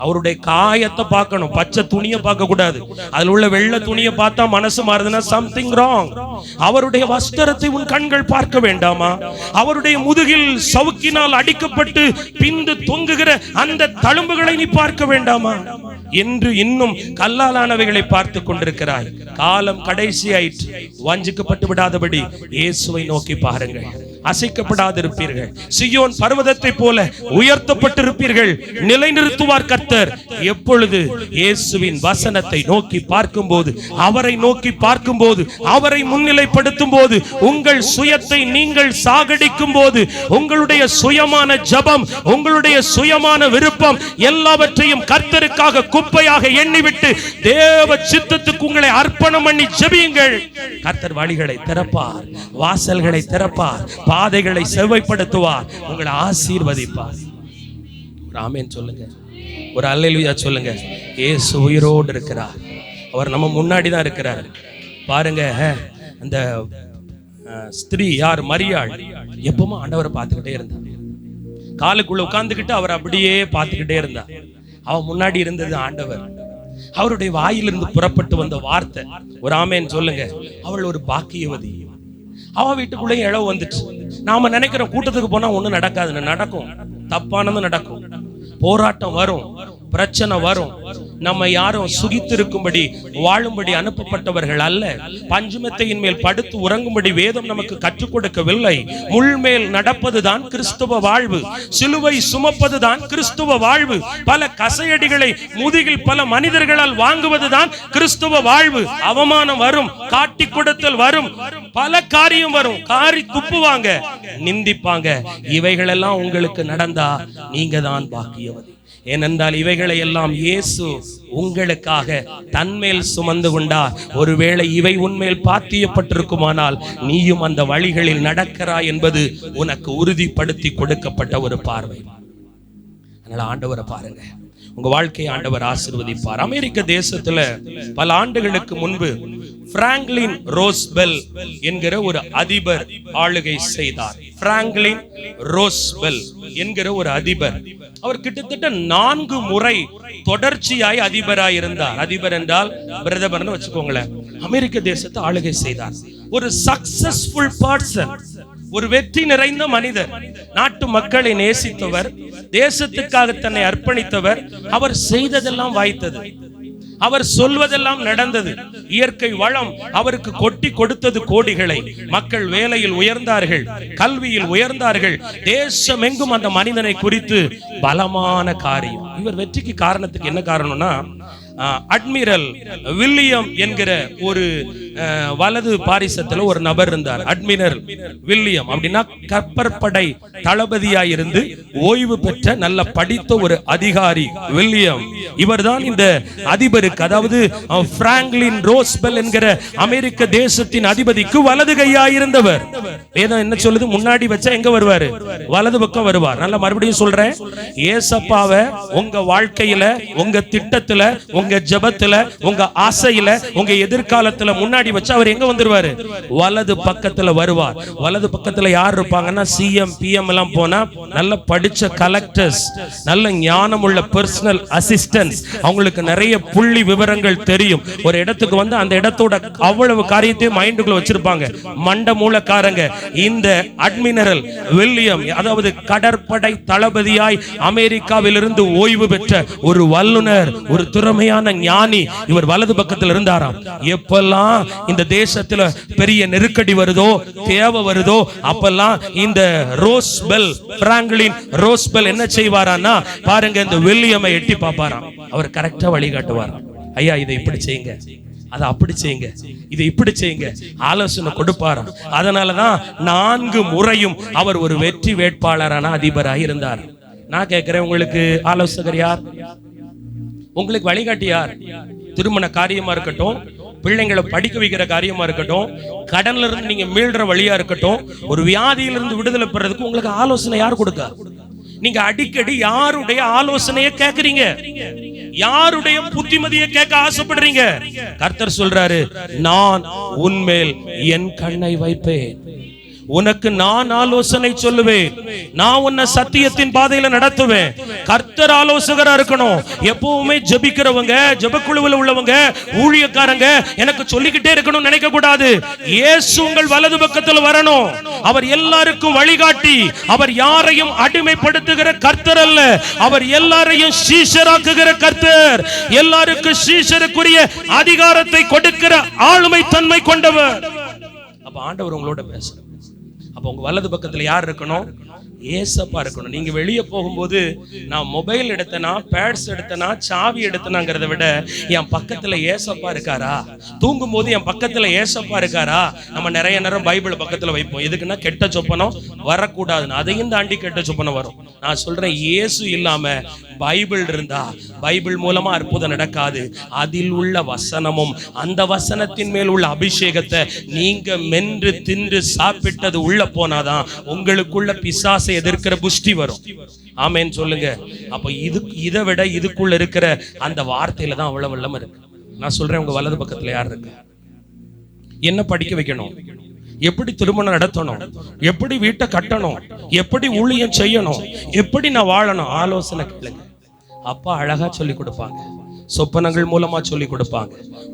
Speaker 1: அவருடைய காயத்தை பார்க்கணும். பச்சை துணியை பார்க்க கூடாது, அதுல உள்ள வெள்ளை துணியை பார்த்தா மனசு மாறுதுன்னா சம்திங் ராங். அவருடைய வஸ்திரத்தை உன் கண்கள் பார்க்க வேண்டாமா? அவருடைய முதுகில் சவுக்கினால் அடிக்கப்பட்டு பிந்து தொங்குகிற அந்த தழும்புகளை நீ பார்க்க வேண்டாமா? என்று இன்னும் கல்லாலானவைகளை பார்த்து கொண்டிருக்கிறாய். காலம் கடைசி ஆயிற்று. வஞ்சிக்கப்பட்டு விடாதபடி இயேசுவை நோக்கி பாருங்கள். அசைக்கப்படாதிருப்பீர்கள். சீயோன் பர்வதத்தை போல உயர்த்தப்பட்டிருப்பீர்கள். நிலைநிறுத்துவார் கர்த்தர். எப்பொழுது இயேசுவின் வசனத்தை நோக்கி பார்க்கும்போது, அவரை நோக்கி பார்க்கும்போது, அவரை முன்னிலைப்படுத்தும் போது, உங்கள் சுயத்தை நீங்கள் சாகடிக்கும் போது, உங்களுடைய சுயமான ஜபம், உங்களுடைய சுயமான விருப்பம் எல்லாவற்றையும் கர்த்தருக்காக குப்பையாக எண்ணிவிட்டு தேவ சித்தத்துக்கு உங்களை அர்ப்பணம் பண்ணி ஜெபியுங்கள். கர்த்தர் வழிகளை திறப்பார், வாசல்களை திறப்பார், பாதைகளை செவ்வாய்ப்படுத்துவார், உங்களை ஆசீர்வதிப்பார். ஒரு ஆமென் சொல்லுங்க, ஒரு அல்லேலூயா சொல்லுங்க. இயேசு உயிரோடு இருக்கிறார். அவர் நம்ம முன்னாடி தான் இருக்கிறார். பாருங்க, அந்த ஸ்திரீ யார்? மரியாள். எப்பவுமே ஆண்டவரை பார்த்துக்கிட்டே இருந்தார். காலுக்குள்ள உட்கார்ந்துக்கிட்டு அவர் அப்படியே பார்த்துக்கிட்டே இருந்தார். அவன் முன்னாடி இருந்தது ஆண்டவர். அவருடைய வாயிலிருந்து புறப்பட்டு வந்த வார்த்தை, ஒரு ஆமென் சொல்லுங்க, அவள் ஒரு பாக்கியவதி. அவ வீட்டுக்குள்ளே இழவு வந்துச்சு. நாம நினைக்கிற கூட்டத்துக்கு போனா ஒண்ணும் நடக்காதுன்னு. நடக்கும், தப்பானது நடக்கும், போராட்டம் வரும், பிரச்சனை வரும். நம்ம யாரும் சுகித்திருக்கும்படி வாழும்படி அனுப்பப்பட்டவர்கள் அல்ல. பஞ்சுமெத்தையின் மேல் படுத்து உறங்கும்படி வேதம் நமக்கு கற்றுக் கொடுக்கவில்லை. முள்மேல் நடப்பதுதான் கிறிஸ்துவ வாழ்வு. சிலுவை சுமப்பதுதான் கிறிஸ்துவ வாழ்வு. பல கசையடிகளை முதுகில் பல மனிதர்களால் வாங்குவதுதான் கிறிஸ்துவ வாழ்வு. அவமானம் வரும், காட்டி கொடுத்தல் வரும், பல காரியம் வரும். காரி துப்புவாங்க, நிந்திப்பாங்க. இவைகளெல்லாம் உங்களுக்கு நடந்தா நீங்க தான் பாக்கியவதி. ஏனென்றால் இவைகளை எல்லாம் இயேசு உங்களுக்காக தன்மேல் சுமந்து கொண்டார். ஒருவேளை இவை உன்மேல் பாத்தியப்பட்டிருக்குமானால் நீயும் அந்த வழிகளில் நடக்கிறாய் என்பது உனக்கு உறுதிப்படுத்தி கொடுக்கப்பட்ட ஒரு பார்வை. அதனால ஆண்டவரை பாருங்க, உங்க வாழ்க்கையை ஆண்டவர் ஆசீர்வதிப்பார். அமெரிக்க தேசத்துல பல ஆண்டுகளுக்கு முன்பு பிராங்க்லின் ரோஸ்வெல் என்கிற ஒரு அதிபர் ஆளுகை செய்தார். பிராங்க்லின் ரோஸ்வெல் என்கிற ஒரு அதிபர், அவர் கிட்டத்தட்ட 4 முறை தொடர்ச்சியாய் அதிபராய் இருந்தார். அதிபர் என்றால் பிரதமர்னு வச்சுக்கோங்களேன். அமெரிக்க தேசத்தை ஆளுகை செய்தார். ஒரு சக்சஸ்ஃபுல் பர்சன், ஒரு வெற்றி நிறைந்த மனிதர், நாட்டு மக்களை நேசித்தவர், தேசத்துக்காக தன்னை அர்ப்பணித்தவர். அவர் செய்ததெல்லாம் வாய்த்தது, அவர் சொல்வதெல்லாம் நடந்தது. இயற்கை வளம் அவருக்கு கொட்டி கொடுத்தது கோடிகளை. மக்கள் வேலையில் உயர்ந்தார்கள், கல்வியில் உயர்ந்தார்கள். தேசம் எங்கும் அந்த மனிதனை குறித்து பலமான காரியம். இவர் வெற்றிக்கு காரணத்துக்கு என்ன காரணம்னா, அட்மிரல் வில்லியம் என்கிற ஒரு வலது பாரிசத்துல ஒரு நபர் இருந்தார். அட்மிரல் வில்லியம் அப்படின்னா கப்பற்படை தளபதியாய் இருந்து ஓய்வு பெற்ற நல்ல படித்த ஒரு அதிகாரி வில்லியம். இவர்தான் இந்த அதிபருக்கு, அதாவது பிராங்க்லின் ரோஸ்வெல் என்கிற அமெரிக்க தேசத்தின் அதிபதிக்கு வலது கையாய் இருந்தவர். வேதம் என்ன சொல்லுது? முன்னாடி வச்சா எங்க வருவாரு? வலது பக்கம் வருவார். நல்ல மறுபடியும் சொல்றேன், ஏசப்பாவை உங்க வாழ்க்கையில, உங்க திட்டத்துல, உங்க ஜெபத்துல, உங்க ஆசையில, உங்க எதிர்காலத்துல முன்னாடி வச்சு அவர் எங்க வந்துருவாரு? வலது பக்கத்துல வருவார். வலது பக்கத்துல யார் இருப்பாங்கன்னா, சிஎம் பிஎம் எல்லாம் போனா நல்ல படிச்ச கலெக்டர்ஸ், நல்ல ஞானம் உள்ள பர்சனல் அசிஸ்டன்ட்ஸ், அவங்களுக்கு நிறைய புள்ளி விவரங்கள் தெரியும். ஒரு இடத்துக்கு வந்து அந்த இடத்தோட அவ்வளவு காரியத்தையும் மைண்டுக்குள்ள வச்சிருப்பாங்க, மண்ட மூலக்காரங்க. இந்த அட்மிரல் வில்லியம், அதாவது கடற்படை தளபதியாய் அமெரிக்காவிலிருந்து ஓய்வு பெற்ற ஒரு வல்லுனர், ஒரு திறமையான ஞானி. இவர் வலது பக்கத்தில் இருந்தாராம். எப்பெல்லாம் இந்த தேசத்துல பெரிய நெருக்கடி வருதோ, தேவை வருதோ, அப்பெல்லாம் இந்த ரோஸ்வெல், பிராங்க்லின் ரோஸ்வெல் என்ன செய்வாரான்னா, பாருங்க, இந்த வில்லியமை எட்டி பார்ப்பாராம். அவர் கரெக்டா வழிகாட்டுவார். ஐயா, இதை இப்படி செய்யுங்க, அதை அப்படி செய்யுங்க, இதை இப்படி செய்யுங்க, ஆலோசனை கொடுப்பாராம். அதனாலதான் 4 முறையும் அவர் ஒரு வெற்றி வேட்பாளரான அதிபராக இருந்தார். நான் கேட்கிறேன், உங்களுக்கு ஆலோசகர் யார்? உங்களுக்கு வழிகாட்டி யார்? திருமண காரியமா இருக்கட்டும், பிள்ளைங்களை படிக்க வைக்கிற காரியமா இருக்கட்டும், கடன்ல இருந்து நீங்க மீள்ற வழியா இருக்கட்டும், ஒரு வியாதியிலிருந்து விடுதலை பெறதுக்கு உங்களுக்கு ஆலோசனை யார் கொடுக்க? நீங்க அடிக்கடி யாருடைய ஆலோசனையை கேட்கறீங்க? யாருடைய புத்திமதியை கேட்க ஆசைப்படுறீங்க? கர்த்தர் சொல்றாரு, நான் உன்மேல் என் கண்ணை வைப்பேன், உனக்கு நான் ஆலோசனை சொல்லுவேன், நான் உன்னை சத்தியத்தின் பாதையில நடத்துவேன். கர்த்தர் ஆலோசகரா இருக்கணும். எப்பவுமே ஜெபிக்கிறவங்க, ஜெபக்குழுவில் உள்ளவங்க, ஊழியக்காரங்க எனக்கு சொல்லிக்கிட்டே இருக்கணும் நினைக்க கூடாது. இயேசு உங்கள் வலது பக்கத்தில் வரணும். அவர் எல்லாருக்கும் வழிகாட்டி. அவர் யாரையும் அடிமைப்படுத்துகிற கர்த்தர் அல்ல, அவர் எல்லாரையும் சீஷராக்குகிற கர்த்தர். எல்லாருக்கும் சீஷருக்குரிய அதிகாரத்தை கொடுக்கிற ஆளுமை தன்மை கொண்டவர். அப்ப ஆண்டவர் உங்களோட பேசுறார். அப்ப உங்க வலது பக்கத்துல யார் இருக்கணும்? ஏசப்பா இருக்கணும். நீங்க வெளியே போகும்போது நான் மொபைல் எடுத்தனா, பேட்ஸ் எடுத்தனா, சாவி எடுத்தனாங்கிறத விட என் பக்கத்துல ஏசப்பா இருக்காரா, தூங்கும் போது என் பக்கத்துல ஏசப்பா இருக்காரா. நம்ம நிறைய நேரம் பைபிள் பக்கத்துல வைப்போம். எதுக்குன்னா கெட்ட சொப்பனம் வரக்கூடாதுன்னு. அதையும் தாண்டி கெட்ட சொப்பனம் வரும். நான் சொல்றேன், இயேசு இல்லாம பைபிள் இருந்தா பைபிள் மூலமா அற்புதம் நடக்காது. அதில் உள்ள வசனமும் அந்த வசனத்தின் மேல் உள்ள அபிஷேகத்தை நீங்க மென்று தின்று சாப்பிட்டது உள்ள போனாதான் உங்களுக்குள்ள பிசாசை எதிர்க்கிற புஷ்டி வரும். ஆமேன் சொல்லுங்க. அப்ப இதை விட இதுக்குள்ள இருக்கிற அந்த வார்த்தையில தான் அவ்வளவு வல்லமை இருக்கு. நான் சொல்றேன், உங்க வலது பக்கத்துல யார் இருக்கு? என்ன படிக்க வைக்கணும், எப்படி திருமணம் நடத்தணும், எப்படி வீட்டை கட்டணும், எப்படி ஊழியம் செய்யணும், எப்படி நான் வாழணும், ஆலோசனை கேளுங்க. அப்பா அழகா சொல்லி கொடுப்பாங்க. சொப்பனங்கள் மூலமா சொல்லி கொடுப்பாங்க,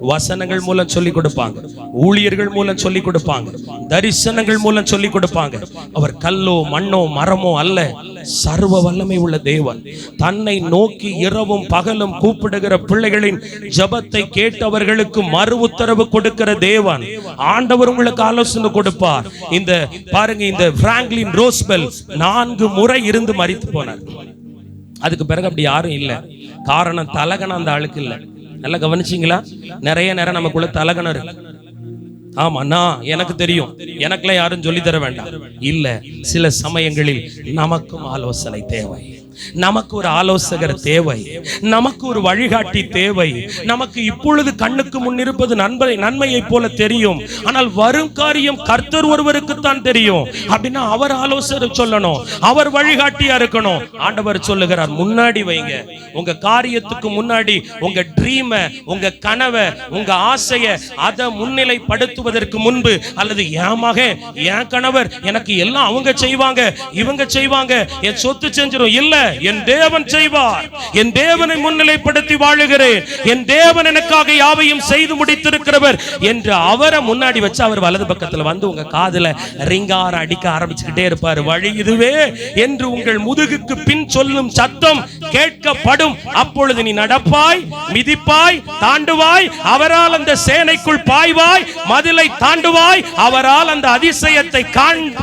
Speaker 1: வசனங்கள் மூலம் சொல்லி கொடுப்பாங்க, ஊழியர்கள் மூலம் சொல்லி கொடுப்பாங்க, தரிசனங்கள் மூலம் சொல்லி கொடுப்பாங்க. அவர் கல்லோ மண்ணோ மரமோ அல்ல, சர்வ வல்லமை உள்ள தேவன். தன்னை நோக்கி இரவும் பகலும் கூப்பிடுகிற பிள்ளைகளின் ஜபத்தை கேட்டவர்களுக்கு மறு உத்தரவு கொடுக்கிற தேவன். ஆண்டவர் உங்களுக்கு ஆலோசனை கொடுப்பார். இந்த பாருங்க, இந்த பிராங்க்லின் ரோஸ்வெல் 4 முறை இருந்து மரித்து போனார். அதுக்கு பிறகு அப்படி யாரும் இல்லை. காரணம், தலகணம் அந்த ஆளுக்கு இல்லை. நல்லா கவனிச்சிங்களா? நிறைய நேரம் நமக்குள்ள தலகணம் இருக்கு. ஆமா, நான் எனக்கு தெரியும், எனக்குலாம் யாரும் சொல்லி தர வேண்டாம். இல்ல, சில சமயங்களில் நமக்கும் ஆலோசனை தேவை, நமக்கு ஒரு ஆலோசகர் தேவை, நமக்கு ஒரு வழிகாட்டி தேவை. நமக்கு இப்பொழுது கண்ணுக்கு முன் இருப்பது நன்மையை போல தெரியும், ஆனால் வரும் காரியம் கர்த்தர் ஒருவருக்குத்தான் தெரியும். அப்படின்னா அவர் ஆலோசனை சொல்லணும், அவர் வழிகாட்டியா இருக்கணும். ஆண்டவர் சொல்லுகிறார், முன்னாடி வைங்க. உங்க காரியத்துக்கு முன்னாடி உங்க ட்ரீம, உங்க கனவை, உங்க ஆசைய அதை முன்னிலைப்படுத்துவதற்கு முன்பு, அல்லது என் மகன், என் கணவர், எனக்கு எல்லாம் அவங்க செய்வாங்க, இவங்க செய்வாங்க, என் சொத்து செஞ்சிரும், இல்ல, என் தேவன் செய்வார். என் தேவனை முன்னிலைப்படுத்தி வாழுகிறேன், என் தேவன் எனக்காக யாவையும் செய்து முடித்திருக்கிறவர் என்று அவரை முன்னாடி வச்சு அவர் வலது பக்கத்துல வந்து உங்க காதுல ரிங்கார அடிக்க ஆரம்பிச்சுக்கிட்டே இருப்பார். வழி இதுவே என்று உங்கள் முதுகுக்கு பின் சொல்லும் சத்தம் கேட்கப்படும். அப்பொழுது நீ நடப்பாய், மிதிப்பாய், தாண்டுவாய். அவரால் அந்த சேனைக்குள் பாய்வாய், மதிலை தாண்டுவாய். அவரால் அந்த அதிசயத்தை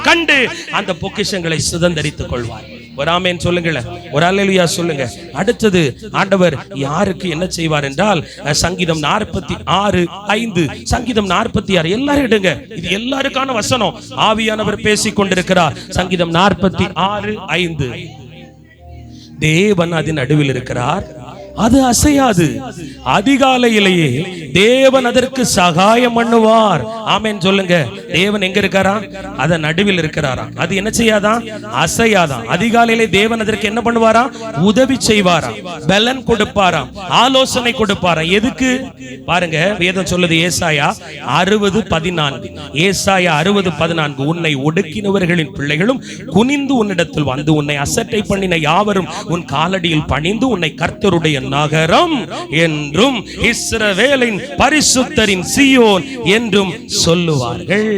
Speaker 1: கண்டு அந்த பொக்கிஷங்களை சுதந்தரித்துக் கொள்வாய். ஒரு ஆமென் சொல்லுங்க, ஒரு அல்லேலூயா சொல்லுங்க. அடுத்தது ஆண்டவர் யாருக்கு என்ன செய்வார் என்றால், சங்கீதம் 46:5, சங்கீதம் 46 எல்லாரும் எடுங்க, இது எல்லாருக்கான வசனம். ஆவியானவர் பேசிக் கொண்டிருக்கிறார். சங்கீதம் 46:5, தேவன் அதன் நடுவில் இருக்கிறார், அது அசையாது. அதிகாலையிலேயே தேவன் அதற்கு சகாயம் பண்ணுவார். ஆமென் சொல்லுங்க. தேவன் எங்க இருக்காரா? அத நடுவில் இருக்கிறாரா. அது என்ன செய்யாதா? அசையாதா. அதிகாலையிலே தேவன் அதற்கு என்ன பண்ணுவாரா? உதவி செய்வாரா, பலன் கொடுப்பாரா, ஆலோசனை கொடுப்பாரா. எதுக்கு பாருங்க, வேதம் சொல்லுது. ஏசாயா 60:14, ஏசாயா 60:14, உன்னை ஒடுக்கினவர்களின் பிள்ளைகளும் குனிந்து உன்னிடத்தில் வந்து உன்னை அசட்டை பண்ணின யாவரும் உன் காலடியில் பணிந்து உன்னை கர்த்தருடைய நகரம் என்றும் இஸ்ரவேலின் பரிசுத்தரின் சீயோன் என்றும் சொல்லுவார்கள்.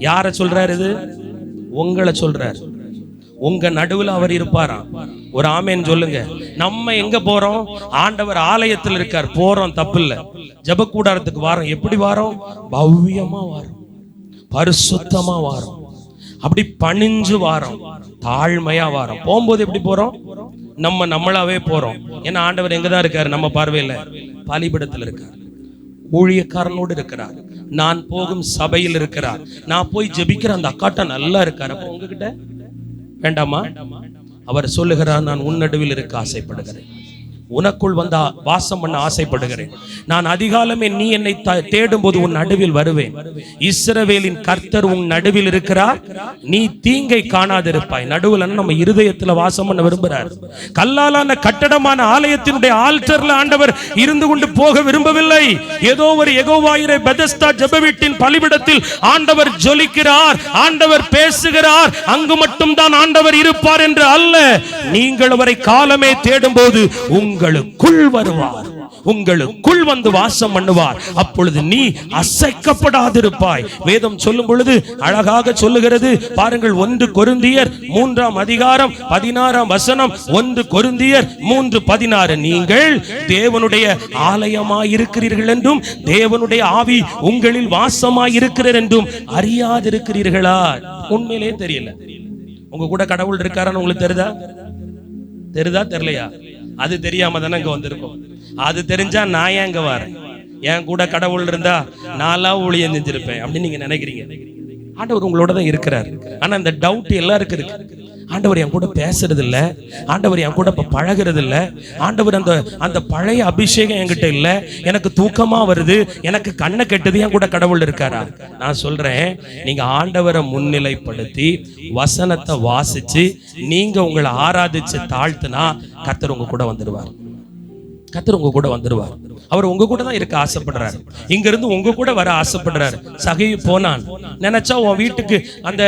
Speaker 1: யார சொல்றாரு? இது உங்களை சொல்றாரு. உங்க நடுவுல அவர் இருப்பாரா? ஒரு ஆமென் சொல்லுங்க. நம்ம எங்க போறோம்? ஆண்டவர் ஆலயத்தில் இருக்கார், போறோம், தப்பு இல்ல. ஜெப கூடாரத்துக்கு வாரோம். எப்படி வாரோம்? பவ்யமா வாரோம், பரிசுத்தமா வாரோம், அப்படி பணிஞ்சு வாரோம், தாழ்மையா வாரோம். போகும்போது எப்படி போறோம்? நம்மளாவே போறோம். ஏன்னா ஆண்டவர் எங்கதான் இருக்காரு? நம்ம பார்வையில பலிபீடத்தில் இருக்கார், ஊழியக்காரனோடு இருக்கிறார், நான் போகும் சபையில் இருக்கிறார், நான் போய் ஜெபிக்கிற அந்த அக்காட்ட நல்லா இருக்கார். அப்ப உங்ககிட்ட வேண்டாமா? அவர் சொல்லுகிறார், நான் உன் நடுவில் இருக்க ஆசைப்படுகிறேன், உனக்குள் வந்த வாசம் பண்ண ஆசைப்படுகிறேன். நான் அதிகாலமே நீ என்னை தேடும் போது உன் நடுவில் வருவேன். இஸ்ரவேலின் கர்த்தர் உன் நடுவில் இருக்கிறார், நீ தீங்கை காணாதிருப்பாய். நடுவில் நம்ம இருதயத்துல வாசம் பண்ண விரும்புகிறார். கல்லாலான கட்டடமான ஆலயத்தினுடைய ஆல்டர்ல ஆண்டவர் இருந்து கொண்டு போக விரும்பவில்லை. ஏதோ ஒரு யெகோவாயிரே பெதஸ்தா ஜெப வீட்டின் பலிபீடத்தில் ஆண்டவர் ஜொலிக்கிறார், ஆண்டவர் பேசுகிறார். அங்கு மட்டும் தான் ஆண்டவர் இருப்பார் என்று அல்ல. நீங்கள் அவரை காலமே தேடும் போது உங்களுக்குள் வருவார், உங்களுக்குள் வந்து வாசம் பண்ணுவார். அப்பொழுது நீ அசைக்கப்படாதிருப்பாய். வேதம் சொல்லும் பொழுது அழகாக சொல்லுகிறது பாருங்கள். 1 கொரிந்தியர் 3ஆம் அதிகாரம் 16ஆம் வசனம். 1 கொரிந்தியர் 3:16. நீங்கள் தேவனுடைய ஆலயமாய் இருக்கிறீர்கள் என்றும் தேவனுடைய ஆவி உங்களில் வாசமாய் இருக்கிறார் என்றும் அறியாதிருக்கிறீர்களா? உண்மையிலே தெரியல. உங்க கூட கடவுள் இருக்காரான்னு உங்களுக்கு தெரியுதா தெரியலையா? அது தெரியாம தானே இங்க வந்திருக்கோம். அது தெரிஞ்சா நான் ஏன் இங்க வரேன்? என் கூட கடவுள் இருந்தா நான்லாம் ஊழியம் செஞ்சிருப்பேன் அப்படின்னு நீங்க நினைக்கிறீங்க. ஆண்டவர் உங்களோட தான் இருக்கிறார். ஆனா இந்த டவுட் எல்லாருக்கும் இருக்கு. ஆண்டவர் என் கூட பேசுறது இல்ல, ஆண்டவர் என் கூட பழகிறது இல்ல, ஆண்டவர் அந்த பழைய அபிஷேகம் என்கிட்ட இல்ல, எனக்கு தூக்கமா வருது, எனக்கு கண்ணை கெட்டது, என் கூட கடவுள் இருக்காரா? நான் சொல்றேன், நீங்க ஆண்டவரை முன்னிலைப்படுத்தி வசனத்தை வாசிச்சு நீங்க உங்களை ஆராதிச்சு தாழ்த்துனா கர்த்தர் உங்க கூட வந்துடுவார். கர்த்தர் உங்க கூட வந்துடுவார். அவர் உங்க கூட தான் இருக்க ஆசைப்படுறாரு. இங்க இருந்து உங்க கூட வர ஆசைப்படுறாரு. சகையு போனான். நினைச்சா உன் வீட்டுக்கு அந்த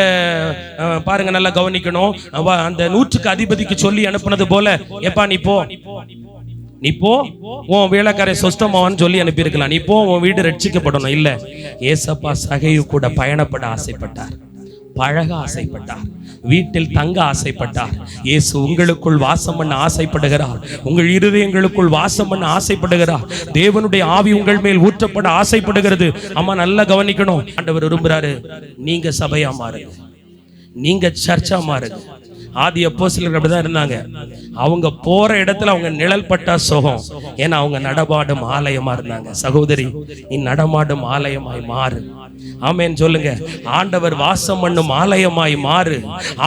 Speaker 1: பாருங்க, நல்லா கவனிக்கணும். அந்த 100க்கு அதிபதிக்கு சொல்லி அனுப்புனது போல, எப்பா நீ போ உன் வேலைக்கார சொஸ்தமாவான்னு சொல்லி அனுப்பி இருக்கலாம். நீ போ, உன் வீடு ரட்சிக்கப்படணும். இல்ல, ஏசப்பா சகையு கூட பயணப்பட ஆசைப்பட்டார், பழக ஆசைப்பட்டார், வீட்டில் தங்க ஆசைப்பட்டார். இயேசு உங்களுக்குள் வாசம் பண்ண ஆசைப்படுகிறார். உங்கள் இருதயங்களுக்குள் வாசம் பண்ண ஆசைப்படுகிறார். தேவனுடைய ஆவி உங்கள் மேல் ஊற்றப்பட ஆசைப்படுகிறது. அம்மா நல்லா கவனிக்கணும். ஆண்டவர் விரும்புறாரு, நீங்க சபையா மாறுங்க, நீங்க சர்ச்சா மாறுங்க. ஆதி அப்போஸ்தலர்கள் அப்படிதான் இருந்தாங்க. அவங்க போற இடத்துல அவங்க நிழல் பட்டா சுகம். ஏன்னா அவங்க நடமாடும் ஆலயமா இருந்தாங்க. சகோதரி, நீ நடமாடும் ஆலயமாய் மாறு. ஆமென் சொல்லுங்க. ஆண்டவர் வாசம் பண்ணும் ஆலயமாய் மாறு.